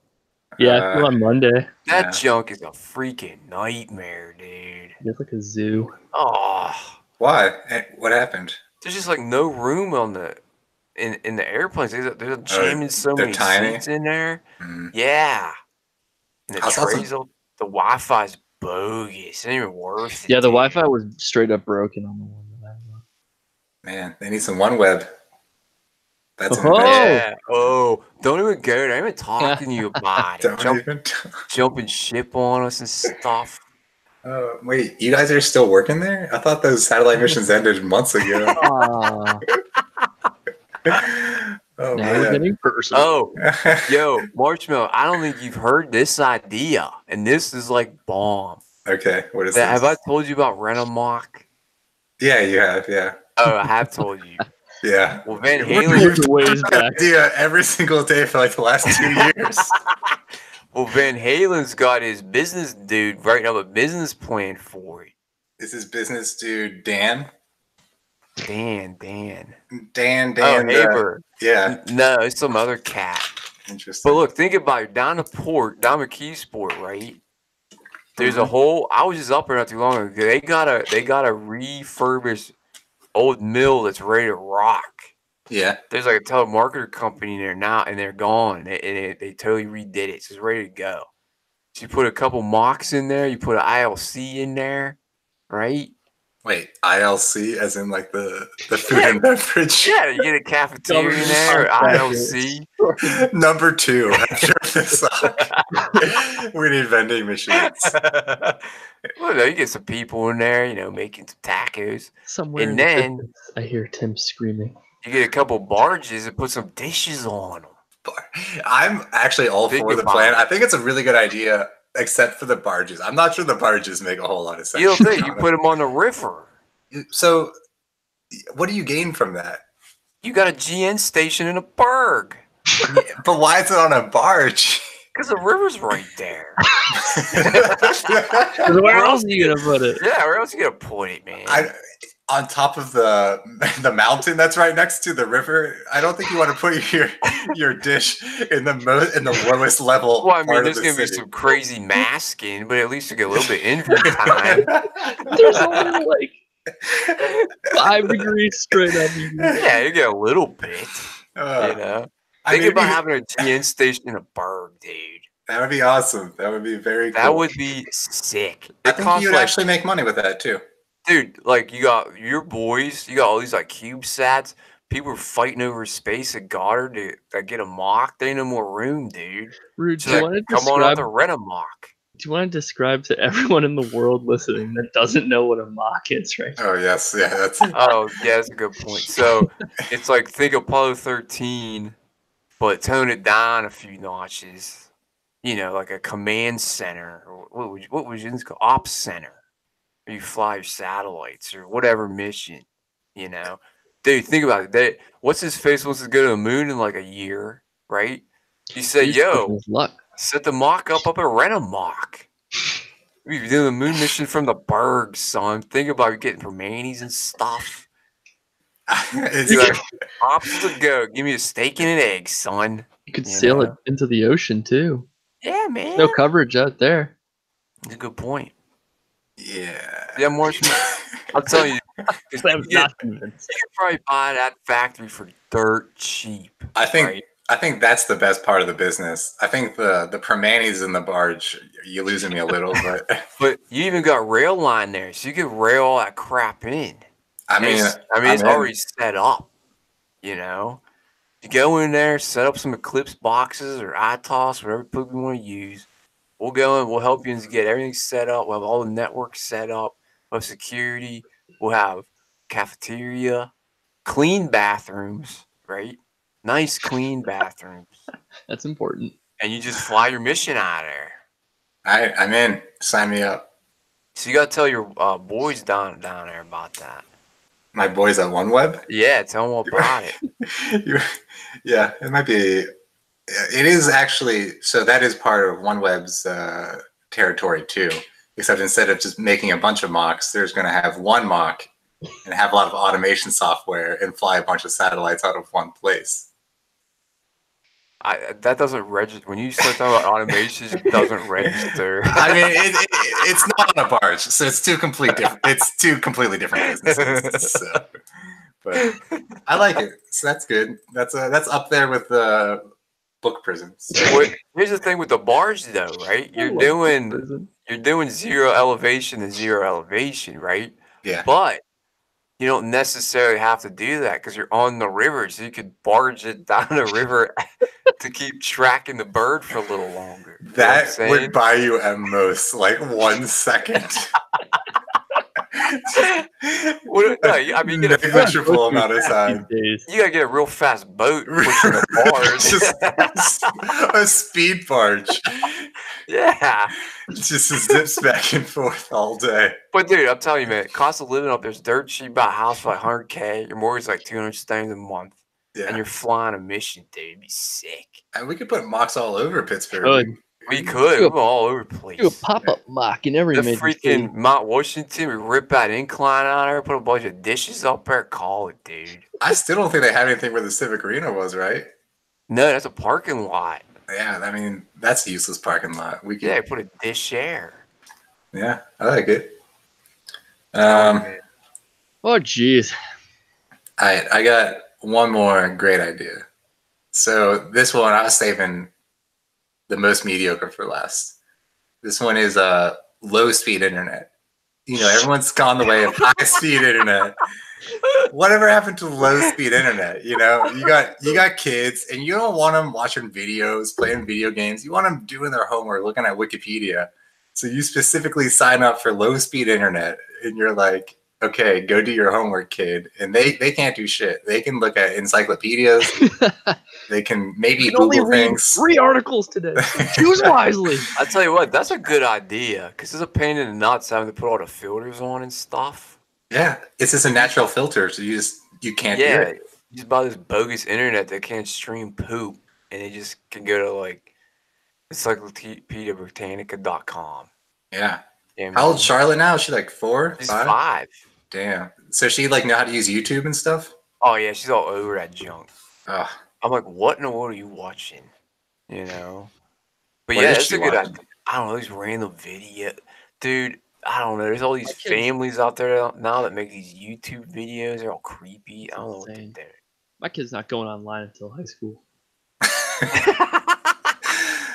[SPEAKER 3] Yeah, I flew on Monday.
[SPEAKER 2] That junk is a freaking nightmare, dude.
[SPEAKER 3] It's like a zoo.
[SPEAKER 2] Oh,
[SPEAKER 1] why? What happened?
[SPEAKER 2] There's just like no room on the in the airplanes. They're jamming so many seats in there.
[SPEAKER 1] Mm.
[SPEAKER 2] Yeah, and the trays, the Wi-Fi's bogus. It ain't even worth it.
[SPEAKER 3] Yeah, the Wi-Fi was straight up broken on the one that I was.
[SPEAKER 1] Man, they need some OneWeb. That's
[SPEAKER 2] yeah. Oh, don't even go there. I'm even talking to you about it. Jumping ship on us and stuff.
[SPEAKER 1] Wait, you guys are still working there? I thought those satellite missions ended months ago.
[SPEAKER 3] Oh, now we're getting personal.
[SPEAKER 2] Oh, yo, Marshmallow, I don't think you've heard this idea, and this is like bomb.
[SPEAKER 1] Okay, what is this?
[SPEAKER 2] Have I told you about Renamok?
[SPEAKER 1] Yeah, you have, yeah.
[SPEAKER 2] Oh, I have told you.
[SPEAKER 1] Yeah.
[SPEAKER 2] Well, Van Halen
[SPEAKER 1] idea every single day for like the last 2 years.
[SPEAKER 2] Well, Van Halen's got his business dude writing up a business plan for it.
[SPEAKER 1] Is his business dude Dan?
[SPEAKER 2] Dan.
[SPEAKER 1] Oh,
[SPEAKER 2] Haber.
[SPEAKER 1] Yeah.
[SPEAKER 2] No, it's some other cat.
[SPEAKER 1] Interesting.
[SPEAKER 2] But look, think about it. Down the McKeesport, right? There's a whole. I was just up there not too long ago. They got a refurbished old mill that's ready to rock.
[SPEAKER 1] Yeah.
[SPEAKER 2] There's like a telemarketer company there now, and they're gone. They totally redid it. So it's ready to go. So you put a couple mocks in there. You put an ILC in there, right?
[SPEAKER 1] Wait, ILC as in like the food and beverage?
[SPEAKER 2] Yeah, you get a cafeteria in there, ILC.
[SPEAKER 1] Number 2 after this. We need vending machines.
[SPEAKER 2] Well, no, you get some people in there, making some tacos.
[SPEAKER 3] Somewhere
[SPEAKER 2] and then
[SPEAKER 3] I hear Tim screaming.
[SPEAKER 2] You get a couple barges and put some dishes on them.
[SPEAKER 1] I'm actually all for the plan. I think it's a really good idea. Except for the barges. I'm not sure the barges make a whole lot of sense.
[SPEAKER 2] You don't think you put them on the river.
[SPEAKER 1] So, what do you gain from that?
[SPEAKER 2] You got a GN station in a burg.
[SPEAKER 1] But why is it on a barge?
[SPEAKER 2] Because the river's right there.
[SPEAKER 3] Where else are you going to put it?
[SPEAKER 2] Yeah, where else are you going to put it, man?
[SPEAKER 1] On top of the mountain that's right next to the river. I don't think you want to put your dish in the lowest level.
[SPEAKER 2] Well, I mean, there's gonna be some crazy masking, but at least you get a little bit infant time.
[SPEAKER 3] There's only like 5 degrees straight up.
[SPEAKER 2] Yeah, you get a little bit. Think about having a GN station in a burg, dude.
[SPEAKER 1] That would be awesome. That would be very cool.
[SPEAKER 2] That would be sick.
[SPEAKER 1] I think you would actually make money with that too.
[SPEAKER 2] Dude, like you got your boys, you got all these like CubeSats. People are fighting over space at Goddard to get a mock. There ain't no more room, dude.
[SPEAKER 3] Rude,
[SPEAKER 2] so come on out to rent a mock.
[SPEAKER 3] Do you want to describe to everyone in the world listening that doesn't know what a mock is, right?
[SPEAKER 1] Oh yes, yeah, that's.
[SPEAKER 2] Oh yeah, that's a good point. So it's like think Apollo 13, but tone it down a few notches. Like a command center, or what would you call ops center? You fly your satellites or whatever mission, Dude, think about it. What's his face wants to go to the moon in like a year, right? You say, yo, set the mock up at Renamok. We're doing the moon mission from the burg, son. Think about getting Permanis and stuff. Like, ops to go. Give me a steak and an egg, son.
[SPEAKER 3] You could sail it into the ocean too.
[SPEAKER 2] Yeah, man.
[SPEAKER 3] No coverage out there.
[SPEAKER 2] That's a good point.
[SPEAKER 1] Yeah,
[SPEAKER 2] Marshmallow. I'll tell you. You could probably buy that factory for dirt cheap.
[SPEAKER 1] I think that's the best part of the business. I think the Permanis in the barge, you're losing me a little,
[SPEAKER 2] but you even got rail line there, so you could rail all that crap in.
[SPEAKER 1] I mean,
[SPEAKER 2] it's already set up. You go in there, set up some Eclipse boxes or iToss, whatever poop you want to use. We'll go in, we'll help you get everything set up. We'll have all the networks set up. We'll have security. We'll have cafeteria, clean bathrooms, right? Nice, clean bathrooms.
[SPEAKER 3] That's important.
[SPEAKER 2] And you just fly your mission out of there.
[SPEAKER 1] I'm in. Sign me up.
[SPEAKER 2] So you got to tell your boys down there about that.
[SPEAKER 1] My boys at OneWeb?
[SPEAKER 2] Yeah, tell them about it.
[SPEAKER 1] Yeah, it might be. It is actually, so that is part of OneWeb's territory too. Except instead of just making a bunch of mocks, there's going to have one mock and have a lot of automation software and fly a bunch of satellites out of one place.
[SPEAKER 2] That doesn't register. When you start talking about automations, it doesn't register.
[SPEAKER 1] I mean, it's not on a barge, so it's two completely different businesses. So. But I like it. So that's good. That's up there with the book prisons. So.
[SPEAKER 2] Here's the thing with the barge, though, right? You're doing zero elevation and zero elevation, right?
[SPEAKER 1] Yeah.
[SPEAKER 2] But you don't necessarily have to do that because you're on the river, so you could barge it down the river to keep tracking the bird for a little longer.
[SPEAKER 1] That would buy you at most like 1 second.
[SPEAKER 2] I mean, you
[SPEAKER 1] negligible amount of time.
[SPEAKER 2] You gotta get a real fast boat pushing a barge.
[SPEAKER 1] Just a speed barge.
[SPEAKER 2] Yeah,
[SPEAKER 1] just zips back and forth all day.
[SPEAKER 2] But dude, I'm telling you, man, cost of living up there's dirt cheap. Buy a house for like $100K. Your mortgage is like 200 stones a month. Yeah. And you're flying a mission, dude. It'd be sick.
[SPEAKER 1] And we could put mocks all over Pittsburgh.
[SPEAKER 2] We could. We're all over the place.
[SPEAKER 3] Do a pop-up mock in every major
[SPEAKER 2] freaking
[SPEAKER 3] city.
[SPEAKER 2] Mount Washington. We rip that incline out there, put a bunch of dishes up there, call it, dude.
[SPEAKER 1] I still don't think they have anything where the Civic Arena was, right?
[SPEAKER 2] No, that's a parking lot.
[SPEAKER 1] Yeah, I mean, that's a useless parking lot. We could,
[SPEAKER 2] put a dish there.
[SPEAKER 1] Yeah, I like it.
[SPEAKER 3] Oh, jeez.
[SPEAKER 1] I got one more great idea. So this one, I was saving the most mediocre for last. This one is low-speed internet. You know, everyone's gone the way of high-speed internet. Whatever happened to low-speed internet? You know, you got kids, and you don't want them watching videos, playing video games. You want them doing their homework, looking at Wikipedia. So you specifically sign up for low-speed internet, and you're like, okay, go do your homework, kid. And they can't do shit. They can look at encyclopedias. They can maybe Google things.
[SPEAKER 3] 3 articles today. Choose wisely.
[SPEAKER 2] I tell you what, that's a good idea because it's a pain in the nuts having to put all the filters on and stuff.
[SPEAKER 1] Yeah, it's just a natural filter, so you can't hear it.
[SPEAKER 2] You just buy this bogus internet that can't stream poop, and they just can go to like encyclopediabritannica.com.
[SPEAKER 1] Yeah. How old's Charlotte now? Is she like 4?
[SPEAKER 2] She's 5.
[SPEAKER 1] Damn. So she like know how to use YouTube and stuff?
[SPEAKER 2] Oh yeah, she's all over that junk.
[SPEAKER 1] Oh.
[SPEAKER 2] I'm like, what in the world are you watching? You know? But yeah, it's a good idea. I don't know, these random video. Dude, I don't know. There's all these families out there now that make these YouTube videos. They're all creepy. I don't know what they're doing.
[SPEAKER 3] My kid's not going online until high school.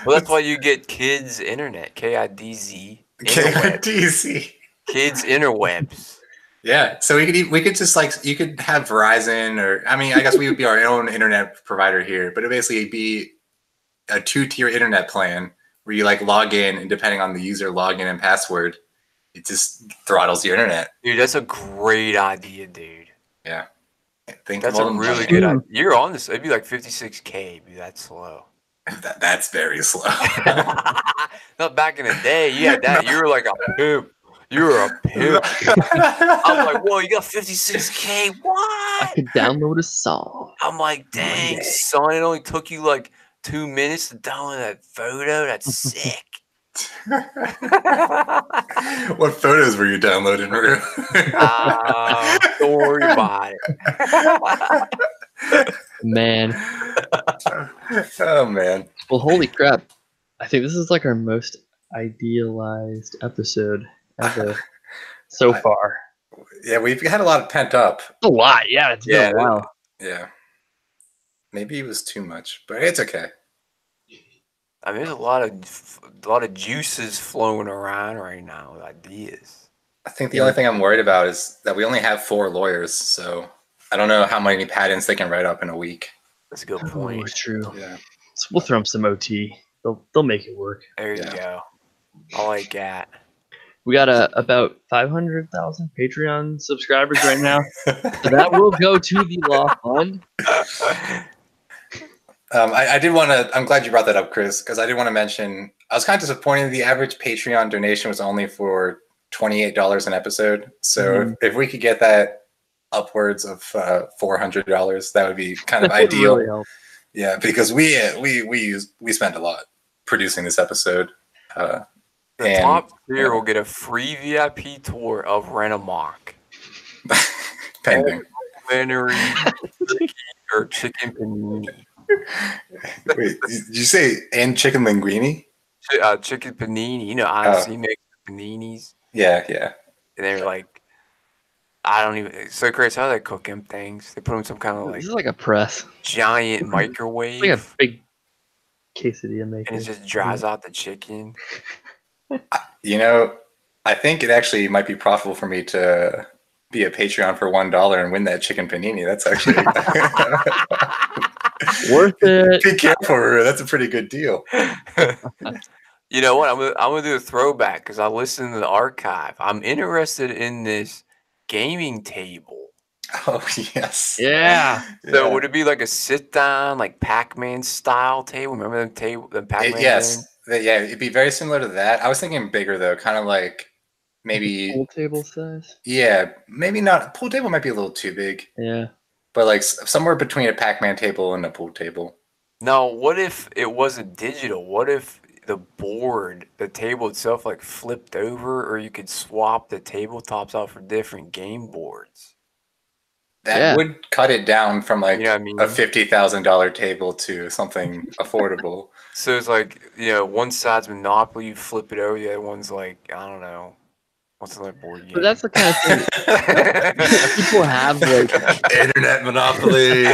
[SPEAKER 2] Well, that's why you get kids internet. KIDZ.
[SPEAKER 1] KIDZ.
[SPEAKER 2] Kids interwebs.
[SPEAKER 1] Yeah. So we could just like, you could have Verizon, or I mean, I guess we would be our own internet provider here, but it basically be a 2-tier internet plan where you like log in, and depending on the user login and password, it just throttles your internet.
[SPEAKER 2] Dude, that's a great idea, dude.
[SPEAKER 1] Yeah.
[SPEAKER 2] That's a really good idea. You're on this. It'd be like 56K. It'd be that slow.
[SPEAKER 1] That's very slow.
[SPEAKER 2] Not back in the day. You had that. You were like a pimp. You were a pimp. I'm like, whoa, you got 56K? What?
[SPEAKER 3] I could download a song.
[SPEAKER 2] I'm like, dang, son, it only took you like 2 minutes to download that photo. That's sick.
[SPEAKER 1] What photos were you downloading, Rue?
[SPEAKER 2] Don't worry about it.
[SPEAKER 3] Man.
[SPEAKER 1] Oh, man.
[SPEAKER 3] Well, holy crap. I think this is like our most idealized episode ever so far.
[SPEAKER 1] Yeah, we've had a lot of pent up.
[SPEAKER 3] A lot, yeah. It's been a while.
[SPEAKER 1] Yeah. Maybe it was too much, but it's okay.
[SPEAKER 2] I mean, there's a lot of juices flowing around right now with ideas.
[SPEAKER 1] I think the only thing I'm worried about is that we only have 4 lawyers, so I don't know how many patents they can write up in a week.
[SPEAKER 2] That's a good
[SPEAKER 3] Oh,
[SPEAKER 2] point.
[SPEAKER 3] true.
[SPEAKER 1] Yeah.
[SPEAKER 3] So we'll throw them some OT. They'll make it work.
[SPEAKER 2] There you go. I like that.
[SPEAKER 3] We got about 500,000 Patreon subscribers right now. So that will go to the law fund.
[SPEAKER 1] I did want to. I'm glad you brought that up, Chris, because I did want to mention. I was kind of disappointed. The average Patreon donation was only for $28 an episode. So if we could get that upwards of $400, that would be kind of
[SPEAKER 3] That would
[SPEAKER 1] ideal.
[SPEAKER 3] really help.
[SPEAKER 1] Yeah, because we spent a lot producing this episode.
[SPEAKER 2] The
[SPEAKER 1] and,
[SPEAKER 2] top tier will get a free VIP tour of Renamok.
[SPEAKER 1] pending.
[SPEAKER 2] Complimentary or chicken panini.
[SPEAKER 1] Wait, did you say and chicken linguine?
[SPEAKER 2] Chicken panini. You know, IMC makes paninis.
[SPEAKER 1] Yeah.
[SPEAKER 2] And they're like, I don't even. So, Chris, how do they cook them things? They put them in some kind of
[SPEAKER 3] This is like a press.
[SPEAKER 2] giant microwave.
[SPEAKER 3] It's like a big quesadilla maker.
[SPEAKER 2] and it just dries out the chicken.
[SPEAKER 1] You know, I think it actually might be profitable for me to be a Patreon for $1 and win that chicken panini. That's actually
[SPEAKER 3] Worth it.
[SPEAKER 1] Be careful, Ruru. That's a pretty good deal.
[SPEAKER 2] You know what? I'm gonna do a throwback because I listened to the archive. I'm interested in this gaming table.
[SPEAKER 1] Oh yes.
[SPEAKER 3] Yeah.
[SPEAKER 2] So would it be like a sit down, like Pac-Man style table? Remember the Pac-Man?
[SPEAKER 1] Yes. Yeah, it'd be very similar to that. I was thinking bigger though, kind of like maybe
[SPEAKER 3] Pool table size.
[SPEAKER 1] Yeah, maybe not. Pool table might be a little too big,
[SPEAKER 3] Yeah.
[SPEAKER 1] but like somewhere between a Pac-Man table and a pool table.
[SPEAKER 2] No, what if it wasn't digital? What if the board, the table itself, like flipped over, or you could swap the tabletops out for different game boards?
[SPEAKER 1] That would cut it down from like
[SPEAKER 2] You know what I mean?
[SPEAKER 1] a $50,000 table to something affordable.
[SPEAKER 2] So it's like, you know, one side's Monopoly, you flip it over, the other one's like, I don't know. What's another board game?
[SPEAKER 3] But that's the kind of thing people have, like
[SPEAKER 1] Internet Monopoly,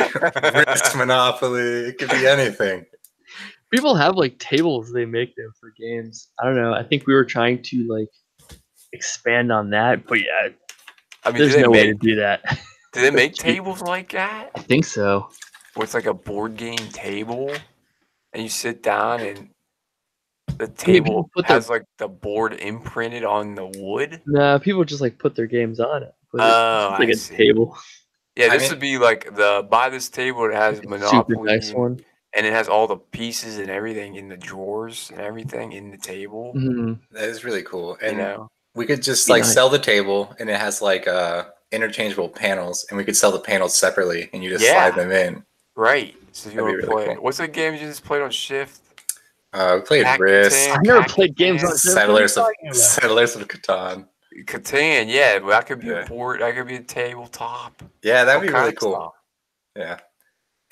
[SPEAKER 1] Risk Monopoly. It could be anything.
[SPEAKER 3] people have like tables they make them for games. I don't know. I think we were trying to like expand on that, but yeah,
[SPEAKER 2] I mean,
[SPEAKER 3] there's no way to do that.
[SPEAKER 2] Do they make tables like that?
[SPEAKER 3] I think so.
[SPEAKER 2] Where it's like a board game table, and you sit down and the table has like the board imprinted on the wood?
[SPEAKER 3] No, people just like put their games on it.
[SPEAKER 2] Oh,
[SPEAKER 3] like
[SPEAKER 2] I
[SPEAKER 3] a
[SPEAKER 2] see.
[SPEAKER 3] table.
[SPEAKER 2] Yeah, this would be like buy this table. It has Monopoly,
[SPEAKER 3] Super nice one.
[SPEAKER 2] and it has all the pieces and everything in the drawers and everything in the table.
[SPEAKER 3] Mm-hmm.
[SPEAKER 1] That is really cool. And
[SPEAKER 2] You know,
[SPEAKER 1] we could just
[SPEAKER 3] Be
[SPEAKER 1] like
[SPEAKER 3] nice.
[SPEAKER 1] sell the table, and it has like interchangeable panels, and we could sell the panels separately, and you just
[SPEAKER 2] Yeah.
[SPEAKER 1] slide them in.
[SPEAKER 2] right? So if you
[SPEAKER 1] That'd
[SPEAKER 2] want
[SPEAKER 1] be
[SPEAKER 2] to
[SPEAKER 1] really
[SPEAKER 2] play,
[SPEAKER 1] cool.
[SPEAKER 2] what's the game you just played on Shift?
[SPEAKER 1] We played
[SPEAKER 2] Pac-Man,
[SPEAKER 1] Risk,
[SPEAKER 3] I never
[SPEAKER 2] Pac-Man,
[SPEAKER 3] played games on Shift. What are you talking about?
[SPEAKER 1] Settlers of Catan.
[SPEAKER 2] Catan, yeah, but that could be
[SPEAKER 1] Yeah.
[SPEAKER 2] a board. That could be a tabletop.
[SPEAKER 1] Yeah, that'd
[SPEAKER 2] all
[SPEAKER 1] be
[SPEAKER 2] kinds
[SPEAKER 1] really
[SPEAKER 2] of
[SPEAKER 1] cool.
[SPEAKER 2] stuff.
[SPEAKER 1] Yeah.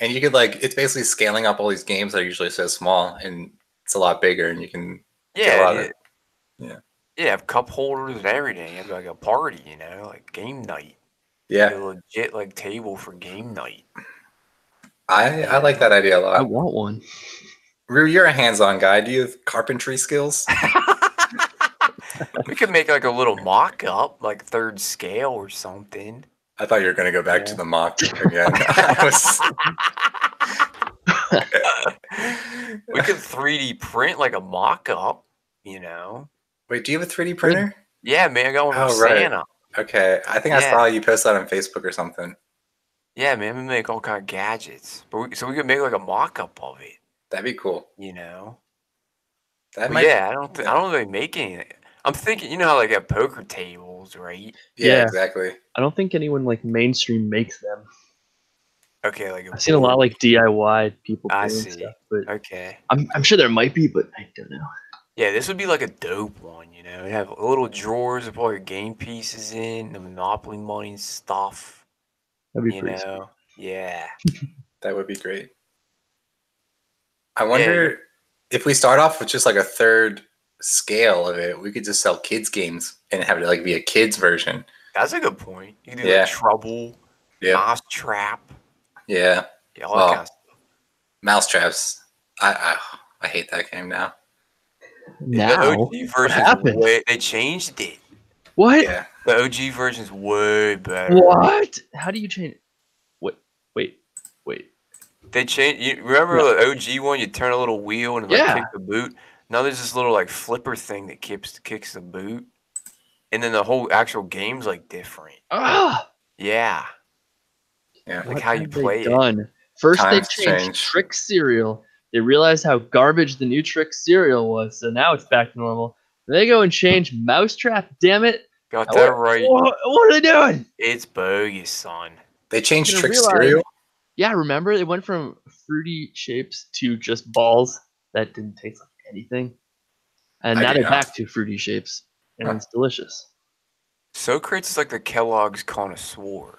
[SPEAKER 1] And you could like, it's basically scaling up all these games that are usually so small, and it's a lot bigger, and you can get a lot
[SPEAKER 2] Yeah,
[SPEAKER 1] of
[SPEAKER 2] yeah, have cup holders and everything. It'd be like a party, you know, like game night.
[SPEAKER 1] yeah.
[SPEAKER 2] A legit like table for game night.
[SPEAKER 1] I like that idea a
[SPEAKER 3] I
[SPEAKER 1] lot.
[SPEAKER 3] want one.
[SPEAKER 1] Rue, you're a hands-on guy. Do you have carpentry skills?
[SPEAKER 2] We could make like a little mock up, like third scale or something.
[SPEAKER 1] I thought you were going to go back to the mock again.
[SPEAKER 2] We could 3D print like a mock up, you know.
[SPEAKER 1] Wait, do you have a 3D printer?
[SPEAKER 2] Yeah, man, I got one from
[SPEAKER 1] Oh, right.
[SPEAKER 2] Santa.
[SPEAKER 1] Okay, I think I
[SPEAKER 2] Yeah.
[SPEAKER 1] saw you post that on Facebook or something.
[SPEAKER 2] Yeah, man, we make all kind of gadgets. But so we could make like a mock up of it,
[SPEAKER 1] That'd be cool.
[SPEAKER 2] you know.
[SPEAKER 1] That
[SPEAKER 2] But
[SPEAKER 1] might.
[SPEAKER 2] yeah, I don't think they make anything. I'm thinking, you know how like at poker tables, right?
[SPEAKER 1] Yeah,
[SPEAKER 3] Yeah.
[SPEAKER 1] exactly.
[SPEAKER 3] I don't think anyone like mainstream makes them.
[SPEAKER 2] Okay, like
[SPEAKER 3] I've seen a lot of like DIY people
[SPEAKER 2] I
[SPEAKER 3] doing
[SPEAKER 2] see.
[SPEAKER 3] stuff, but
[SPEAKER 2] Okay.
[SPEAKER 3] I'm sure there might be, but I don't know.
[SPEAKER 2] Yeah, this would be like a dope one, you know. You have little drawers with all your game pieces in, the Monopoly money and stuff.
[SPEAKER 3] That'd be
[SPEAKER 2] You
[SPEAKER 3] pretty.
[SPEAKER 2] know. Yeah.
[SPEAKER 1] That would be great. I wonder if we start off with just like a third scale of it, we could just sell kids games and have it like be a kids version.
[SPEAKER 2] That's a good point. You can do
[SPEAKER 1] Yeah.
[SPEAKER 2] like Trouble,
[SPEAKER 1] Yeah.
[SPEAKER 2] Mouse Trap,
[SPEAKER 1] Yeah.
[SPEAKER 2] yeah, all
[SPEAKER 1] Well,
[SPEAKER 2] that kind of stuff.
[SPEAKER 1] Mousetraps. I hate that game now.
[SPEAKER 3] Now,
[SPEAKER 2] The OG version,
[SPEAKER 3] happened?
[SPEAKER 2] they changed it.
[SPEAKER 3] what?
[SPEAKER 1] Yeah.
[SPEAKER 2] The OG version is way better.
[SPEAKER 3] What? How do you change? Wait.
[SPEAKER 2] They changed. You remember the OG one? You turn a little wheel and like kick the boot. Now there's this little like flipper thing that kicks the boot, and then the whole actual game's like different.
[SPEAKER 3] Ah,
[SPEAKER 2] yeah. Like how you play it.
[SPEAKER 3] First, they changed Trick cereal. They realized how garbage the new Trick cereal was, so now it's back to normal. They go and change Mousetrap. Damn it!
[SPEAKER 2] Got that right.
[SPEAKER 3] What are they doing?
[SPEAKER 2] It's bogus, son.
[SPEAKER 1] They changed Trick cereal.
[SPEAKER 3] Yeah, remember it went from fruity shapes to just balls that didn't taste like anything, and now they're back to fruity shapes, and it's delicious.
[SPEAKER 2] Socrates is like the Kellogg's connoisseur.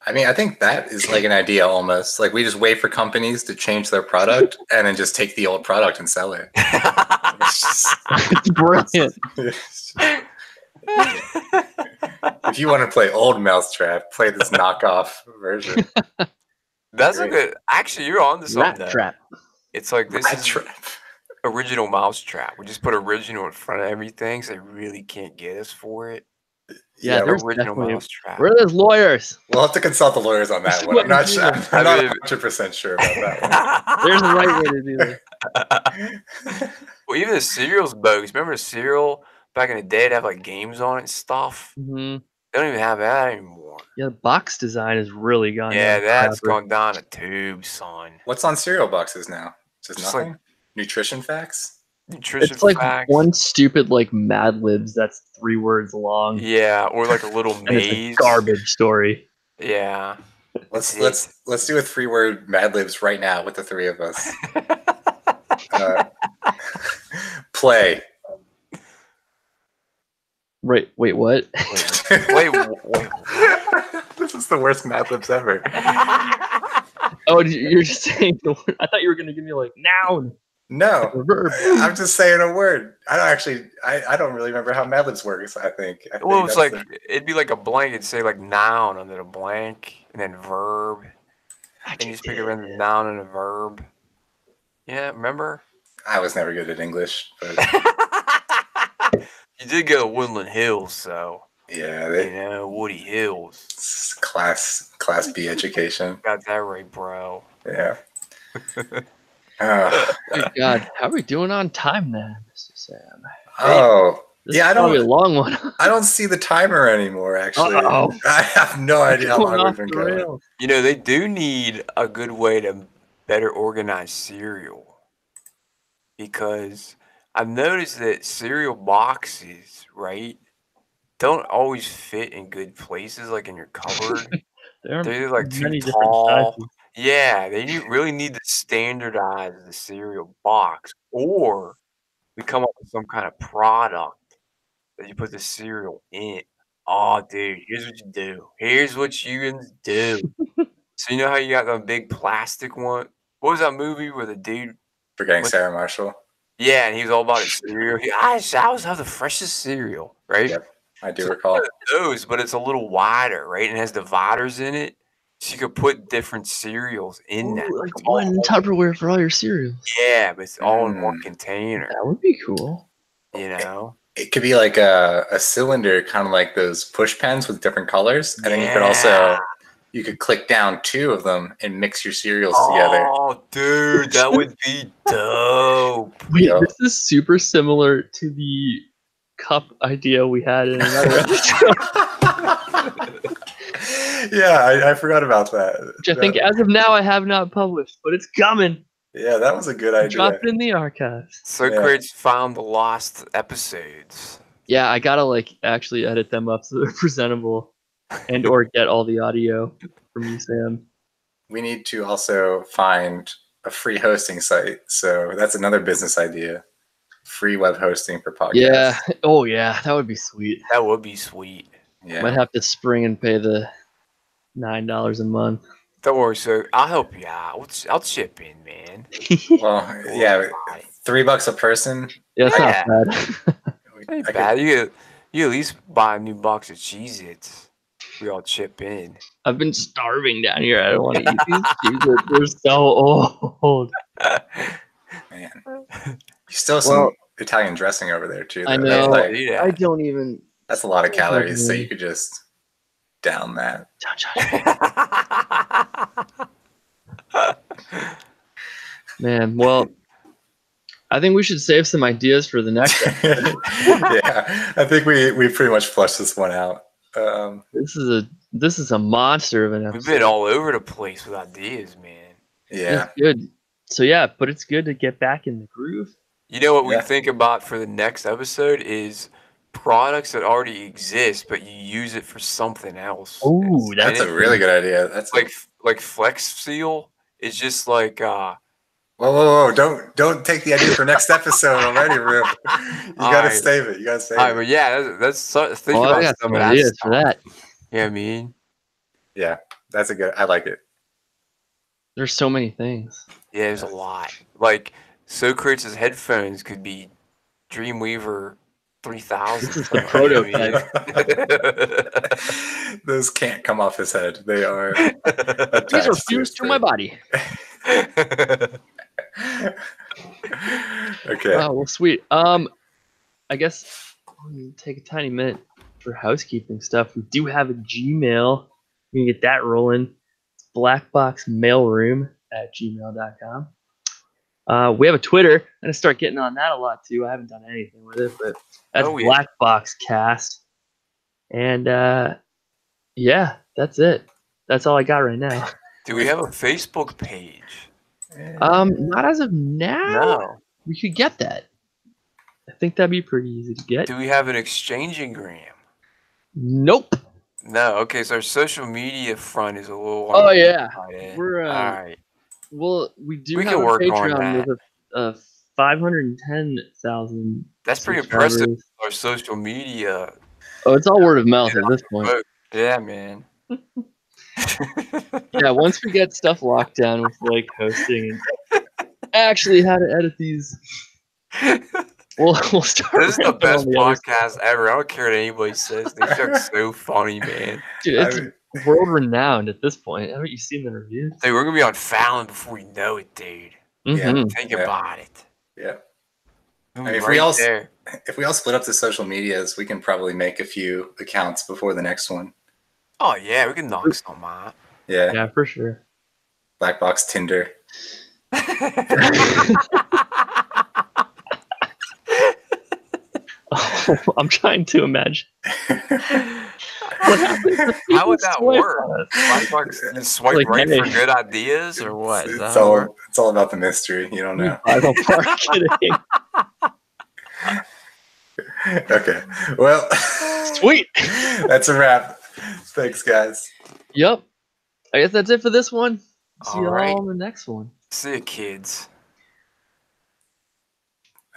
[SPEAKER 1] I mean, I think that is like an idea almost. Like we just wait for companies to change their product and then just take the old product and sell it.
[SPEAKER 3] It's brilliant.
[SPEAKER 1] If you want to play old Mousetrap, play this knockoff version.
[SPEAKER 2] That's a good. Actually, you're on to something.
[SPEAKER 3] Rat Trap.
[SPEAKER 2] It's like this is original Mousetrap. We just put original in front of everything, so they really can't get us for it.
[SPEAKER 3] Yeah,
[SPEAKER 2] original Mousetrap.
[SPEAKER 3] Where are those lawyers?
[SPEAKER 1] We'll have to consult the lawyers on that one. I'm not 100% sure about that
[SPEAKER 3] one. There's a right way to do
[SPEAKER 2] it. Well, even the cereal's bogus. Remember the cereal back in the day? They'd have like games on it and stuff.
[SPEAKER 3] Mm-hmm.
[SPEAKER 2] They don't even have that anymore.
[SPEAKER 3] Yeah, the box design has really gone down.
[SPEAKER 2] Yeah, that's gone down a tube, son.
[SPEAKER 1] What's on cereal boxes now? Just nothing? Like, nutrition facts?
[SPEAKER 2] Nutrition
[SPEAKER 3] it's like
[SPEAKER 2] facts.
[SPEAKER 3] One stupid like Mad Libs that's 3 words long.
[SPEAKER 2] Yeah, or like a little maze.
[SPEAKER 3] It's a garbage story.
[SPEAKER 2] Yeah.
[SPEAKER 1] Let's do a 3-word Mad Libs right now with the 3 of us. Play.
[SPEAKER 3] Wait, what?
[SPEAKER 2] Wait.
[SPEAKER 1] This is the worst Mad Libs ever.
[SPEAKER 3] Oh, you're just saying the word. I thought you were going to give me like noun.
[SPEAKER 1] No, I'm just saying a word. I don't really remember how Mad Libs works. I think
[SPEAKER 2] it's like it'd be like a blank. It'd say like noun and then a blank and then verb. And you just pick a random noun and a verb. Yeah, remember?
[SPEAKER 1] I was never good at English, but
[SPEAKER 2] you did go to Woodland Hills, so
[SPEAKER 1] yeah,
[SPEAKER 2] Woody Hills.
[SPEAKER 1] It's class B education.
[SPEAKER 2] Got that right, bro.
[SPEAKER 1] Yeah.
[SPEAKER 3] Oh my God, how are we doing on time then, Mr. Sam?
[SPEAKER 1] This I don't.
[SPEAKER 3] A long one.
[SPEAKER 1] I don't see the timer anymore. Actually, I have no idea how long we've been going.
[SPEAKER 2] They do need a good way to better organize cereal, because I've noticed that cereal boxes, right, don't always fit in good places, like in your cupboard. They're like too tall. Yeah, they really need to standardize the cereal box, or we come up with some kind of product that you put the cereal in. Oh, dude, here's what you do. Here's what you do. So you know how you got the big plastic one? What was that movie where the dude...
[SPEAKER 1] Forgetting Sarah Marshall?
[SPEAKER 2] Yeah, and he was all about his cereal. I always have the freshest cereal, right?
[SPEAKER 1] Yep, I do recall.
[SPEAKER 2] Those, but it's a little wider, right? And it has dividers in it. So you could put different cereals in that.
[SPEAKER 3] Like one Tupperware for all your cereals.
[SPEAKER 2] Yeah, but it's all in one container.
[SPEAKER 3] That would be cool.
[SPEAKER 1] It could be like a cylinder, kind of like those push pens with different colors. And then you could also, click down 2 of them and mix your cereals together.
[SPEAKER 2] Oh, dude, that would be dope.
[SPEAKER 3] Wait, this is super similar to the cup idea we had in another episode.
[SPEAKER 1] Yeah, I forgot about that.
[SPEAKER 3] Which I think as of now I have not published, but it's coming.
[SPEAKER 1] Yeah, that was a good idea.
[SPEAKER 3] Drop it in the archives.
[SPEAKER 2] Socrates found the lost episodes.
[SPEAKER 3] Yeah, I gotta actually edit them up so they're presentable, and or get all the audio from you, Sam.
[SPEAKER 1] We need to also find a free hosting site. So that's another business idea. Free web hosting for podcasts.
[SPEAKER 3] Yeah. Oh yeah, that would be sweet.
[SPEAKER 2] That would be sweet.
[SPEAKER 1] Yeah.
[SPEAKER 3] Might have to spring and pay the $9 a month.
[SPEAKER 2] Don't worry, sir. I'll help you out. I'll chip in, man.
[SPEAKER 1] Well, yeah, $3 a person.
[SPEAKER 3] Yeah, it's not bad.
[SPEAKER 2] Ain't bad. You at least buy a new box of Cheez-Its. We all chip in.
[SPEAKER 3] I've been starving down here. I don't want to eat these Cheez-Its. They're so old.
[SPEAKER 1] Man, you still have some Italian dressing over there too. Though.
[SPEAKER 3] I know. I don't even.
[SPEAKER 1] That's a lot of calories, so you could just down that.
[SPEAKER 3] Man, well, I think we should save some ideas for the next episode.
[SPEAKER 1] Yeah, I think we pretty much flushed this one out.
[SPEAKER 3] This is a monster of an episode.
[SPEAKER 2] We've been all over the place with ideas, man.
[SPEAKER 1] Yeah,
[SPEAKER 3] It's good. So yeah, but it's good to get back in the groove.
[SPEAKER 2] You know what we
[SPEAKER 1] Yeah.
[SPEAKER 2] think about for the next episode is products that already exist, but you use it for something else.
[SPEAKER 3] Ooh,
[SPEAKER 1] that's a really good idea. That's
[SPEAKER 2] like Flex Seal is just like
[SPEAKER 1] whoa! Don't take the idea for next episode already, Rip. You gotta
[SPEAKER 2] Alright.
[SPEAKER 1] save it. You gotta save
[SPEAKER 2] all right,
[SPEAKER 1] it.
[SPEAKER 2] but yeah, that's think
[SPEAKER 3] Well, I
[SPEAKER 2] about
[SPEAKER 3] got
[SPEAKER 2] some
[SPEAKER 3] some
[SPEAKER 2] of that
[SPEAKER 3] ideas
[SPEAKER 2] stuff.
[SPEAKER 3] for that.
[SPEAKER 2] Yeah, I mean,
[SPEAKER 1] Yeah, that's a good. I like it.
[SPEAKER 3] There's so many things.
[SPEAKER 2] yeah, there's a lot. Like Socrates' headphones could be Dreamweaver 3000.
[SPEAKER 3] This is the prototype.
[SPEAKER 1] Those can't come off his head. They are.
[SPEAKER 3] These
[SPEAKER 1] attached
[SPEAKER 3] are
[SPEAKER 1] his
[SPEAKER 3] fused to my
[SPEAKER 1] thing.
[SPEAKER 3] body.
[SPEAKER 1] Okay.
[SPEAKER 3] Oh, well, sweet. I guess I'm gonna take a tiny minute for housekeeping stuff. We do have a Gmail. We can get that rolling. It's blackboxmailroom@gmail.com. We have a Twitter. I'm gonna start getting on that a lot too. I haven't done anything with it, but that's
[SPEAKER 2] Oh, yeah.
[SPEAKER 3] Blackboxcast. And yeah, that's it. That's all I got right now.
[SPEAKER 2] Do we have a Facebook page?
[SPEAKER 3] Not as of now.
[SPEAKER 2] No.
[SPEAKER 3] We could get that. I think that'd be pretty easy to get.
[SPEAKER 2] Do we have an Exchangeogram?
[SPEAKER 3] Nope.
[SPEAKER 2] No. Okay, so our social media front is a little.
[SPEAKER 3] Oh, yeah.
[SPEAKER 2] unoccupied.
[SPEAKER 3] We're,
[SPEAKER 2] all right.
[SPEAKER 3] Well, we do
[SPEAKER 2] We
[SPEAKER 3] have
[SPEAKER 2] can
[SPEAKER 3] a
[SPEAKER 2] work on
[SPEAKER 3] Patreon with a 510,000.
[SPEAKER 2] That's pretty impressive.
[SPEAKER 3] subscribers.
[SPEAKER 2] Our social media.
[SPEAKER 3] Oh, it's all word of mouth at this point.
[SPEAKER 2] Yeah, man.
[SPEAKER 3] Yeah, once we get stuff locked down with like hosting and actually how to edit these, we'll start.
[SPEAKER 2] This is the
[SPEAKER 3] ramping
[SPEAKER 2] best
[SPEAKER 3] on the other
[SPEAKER 2] podcast ever. I don't care what anybody says. These are so funny, man.
[SPEAKER 3] Dude, it's world renowned at this point. Haven't you seen the reviews?
[SPEAKER 2] Dude, we're gonna be on Fallon before we know it, dude.
[SPEAKER 3] Mhm.
[SPEAKER 2] Think
[SPEAKER 1] Yeah.
[SPEAKER 2] about it.
[SPEAKER 1] Yeah.
[SPEAKER 2] We'll
[SPEAKER 1] I
[SPEAKER 2] be
[SPEAKER 1] mean, if we
[SPEAKER 2] right
[SPEAKER 1] all
[SPEAKER 2] there.
[SPEAKER 1] if we all split up the social medias, we can probably make a few accounts before the next one.
[SPEAKER 2] Oh yeah, we can knock some out.
[SPEAKER 1] Yeah.
[SPEAKER 3] Yeah, for sure.
[SPEAKER 1] Black Box Tinder.
[SPEAKER 3] I'm trying to imagine. What happens if
[SPEAKER 2] How would
[SPEAKER 3] people
[SPEAKER 2] that
[SPEAKER 3] swipe
[SPEAKER 2] work?
[SPEAKER 3] on us?
[SPEAKER 2] Black Box, you swipe
[SPEAKER 3] Like,
[SPEAKER 2] right
[SPEAKER 3] hey.
[SPEAKER 2] for good ideas, or what? Is
[SPEAKER 1] It's
[SPEAKER 2] that how it works?
[SPEAKER 1] all about the mystery. You don't know.
[SPEAKER 3] I don't marketing.
[SPEAKER 1] Okay. Well,
[SPEAKER 3] Sweet.
[SPEAKER 1] that's a wrap. Thanks, guys.
[SPEAKER 3] Yep. I guess that's it for this one. See you
[SPEAKER 2] Alright.
[SPEAKER 3] all on the next one.
[SPEAKER 2] See you, kids.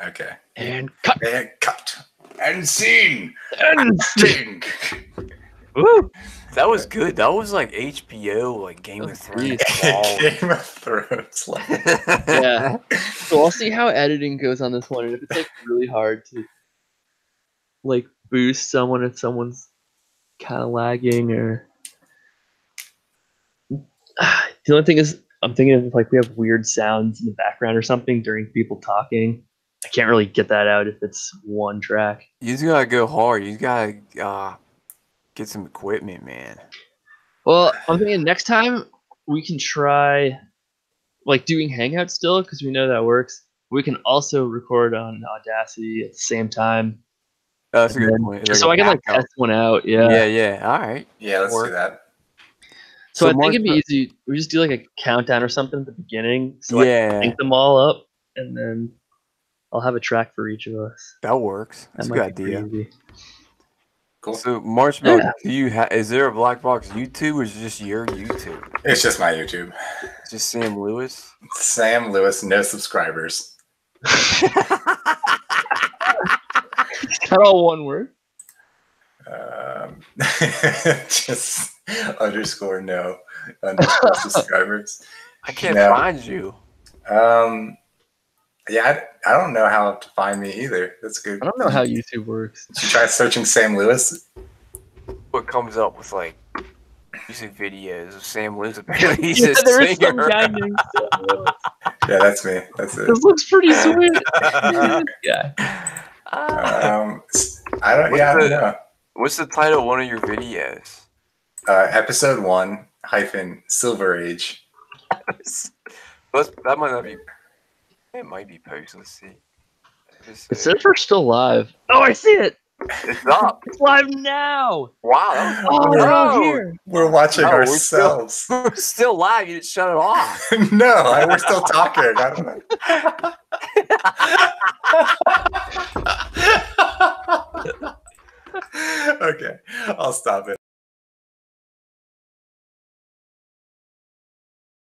[SPEAKER 1] Okay.
[SPEAKER 3] And cut.
[SPEAKER 1] And cut. And scene.
[SPEAKER 3] And
[SPEAKER 1] Ding.
[SPEAKER 3] woo.
[SPEAKER 2] That was good. That was like HBO, like Game of Thrones.
[SPEAKER 1] Game of Thrones.
[SPEAKER 3] Yeah. So I'll see how editing goes on this one, and if it's like really hard to like boost someone if someone's kind of lagging, or the only thing is I'm thinking of like we have weird sounds in the background or something during people talking. I can't really get that out if it's one track.
[SPEAKER 2] You just gotta go hard. You gotta get some equipment, man.
[SPEAKER 3] Well, I'm thinking next time we can try like doing Hangout still because we know that works. We can also record on Audacity at the same time.
[SPEAKER 2] Oh, that's a
[SPEAKER 3] And
[SPEAKER 2] good
[SPEAKER 3] then-
[SPEAKER 2] point.
[SPEAKER 3] just so I can like
[SPEAKER 2] backup.
[SPEAKER 3] test one out. Yeah.
[SPEAKER 2] Yeah, yeah. All right.
[SPEAKER 1] Yeah, let's
[SPEAKER 2] Work.
[SPEAKER 1] do that.
[SPEAKER 3] So I
[SPEAKER 2] Mark-
[SPEAKER 3] think it'd be easy. We just do like a countdown or something at the beginning, so I
[SPEAKER 2] yeah,
[SPEAKER 3] can sync them all up, and then I'll have a track for each of us.
[SPEAKER 2] that works.
[SPEAKER 3] That
[SPEAKER 2] That's a
[SPEAKER 3] might
[SPEAKER 2] good
[SPEAKER 3] be pretty
[SPEAKER 2] idea.
[SPEAKER 3] easy.
[SPEAKER 1] Cool.
[SPEAKER 2] So, Marshmallow,
[SPEAKER 3] Yeah.
[SPEAKER 2] do you is there a Black Box YouTube, or is it just your YouTube?
[SPEAKER 1] It's just my YouTube.
[SPEAKER 2] It's just Sam Lewis.
[SPEAKER 1] Sam Lewis, no subscribers.
[SPEAKER 3] Is that all one word?
[SPEAKER 1] Just underscore no underscore subscribers.
[SPEAKER 2] I can't
[SPEAKER 1] No.
[SPEAKER 2] find you.
[SPEAKER 1] Yeah, I don't know how to find me either. That's good.
[SPEAKER 3] I don't know how YouTube works.
[SPEAKER 1] Did you try searching Sam Lewis?
[SPEAKER 2] What comes up with like music videos of Sam Lewis? Apparently, he's
[SPEAKER 3] Yeah,
[SPEAKER 2] a
[SPEAKER 3] there is some
[SPEAKER 2] singer.
[SPEAKER 3] guy named Sam Lewis.
[SPEAKER 1] Yeah, that's me. That's it.
[SPEAKER 3] This looks pretty sweet. Yeah.
[SPEAKER 1] I don't. Yeah, I don't know.
[SPEAKER 2] What's the title of one of your videos?
[SPEAKER 1] Episode 1 - Silver Age.
[SPEAKER 2] That might not be. It might be post. Let's see.
[SPEAKER 3] It says we're still live. Oh, I see it.
[SPEAKER 2] It's up.
[SPEAKER 3] It's live now.
[SPEAKER 2] Wow.
[SPEAKER 3] Oh,
[SPEAKER 2] no.
[SPEAKER 3] we're all here.
[SPEAKER 1] We're watching
[SPEAKER 2] No,
[SPEAKER 1] ourselves.
[SPEAKER 2] We're still live. You didn't shut it off.
[SPEAKER 1] No, we're still talking. I don't know. Okay, I'll stop it.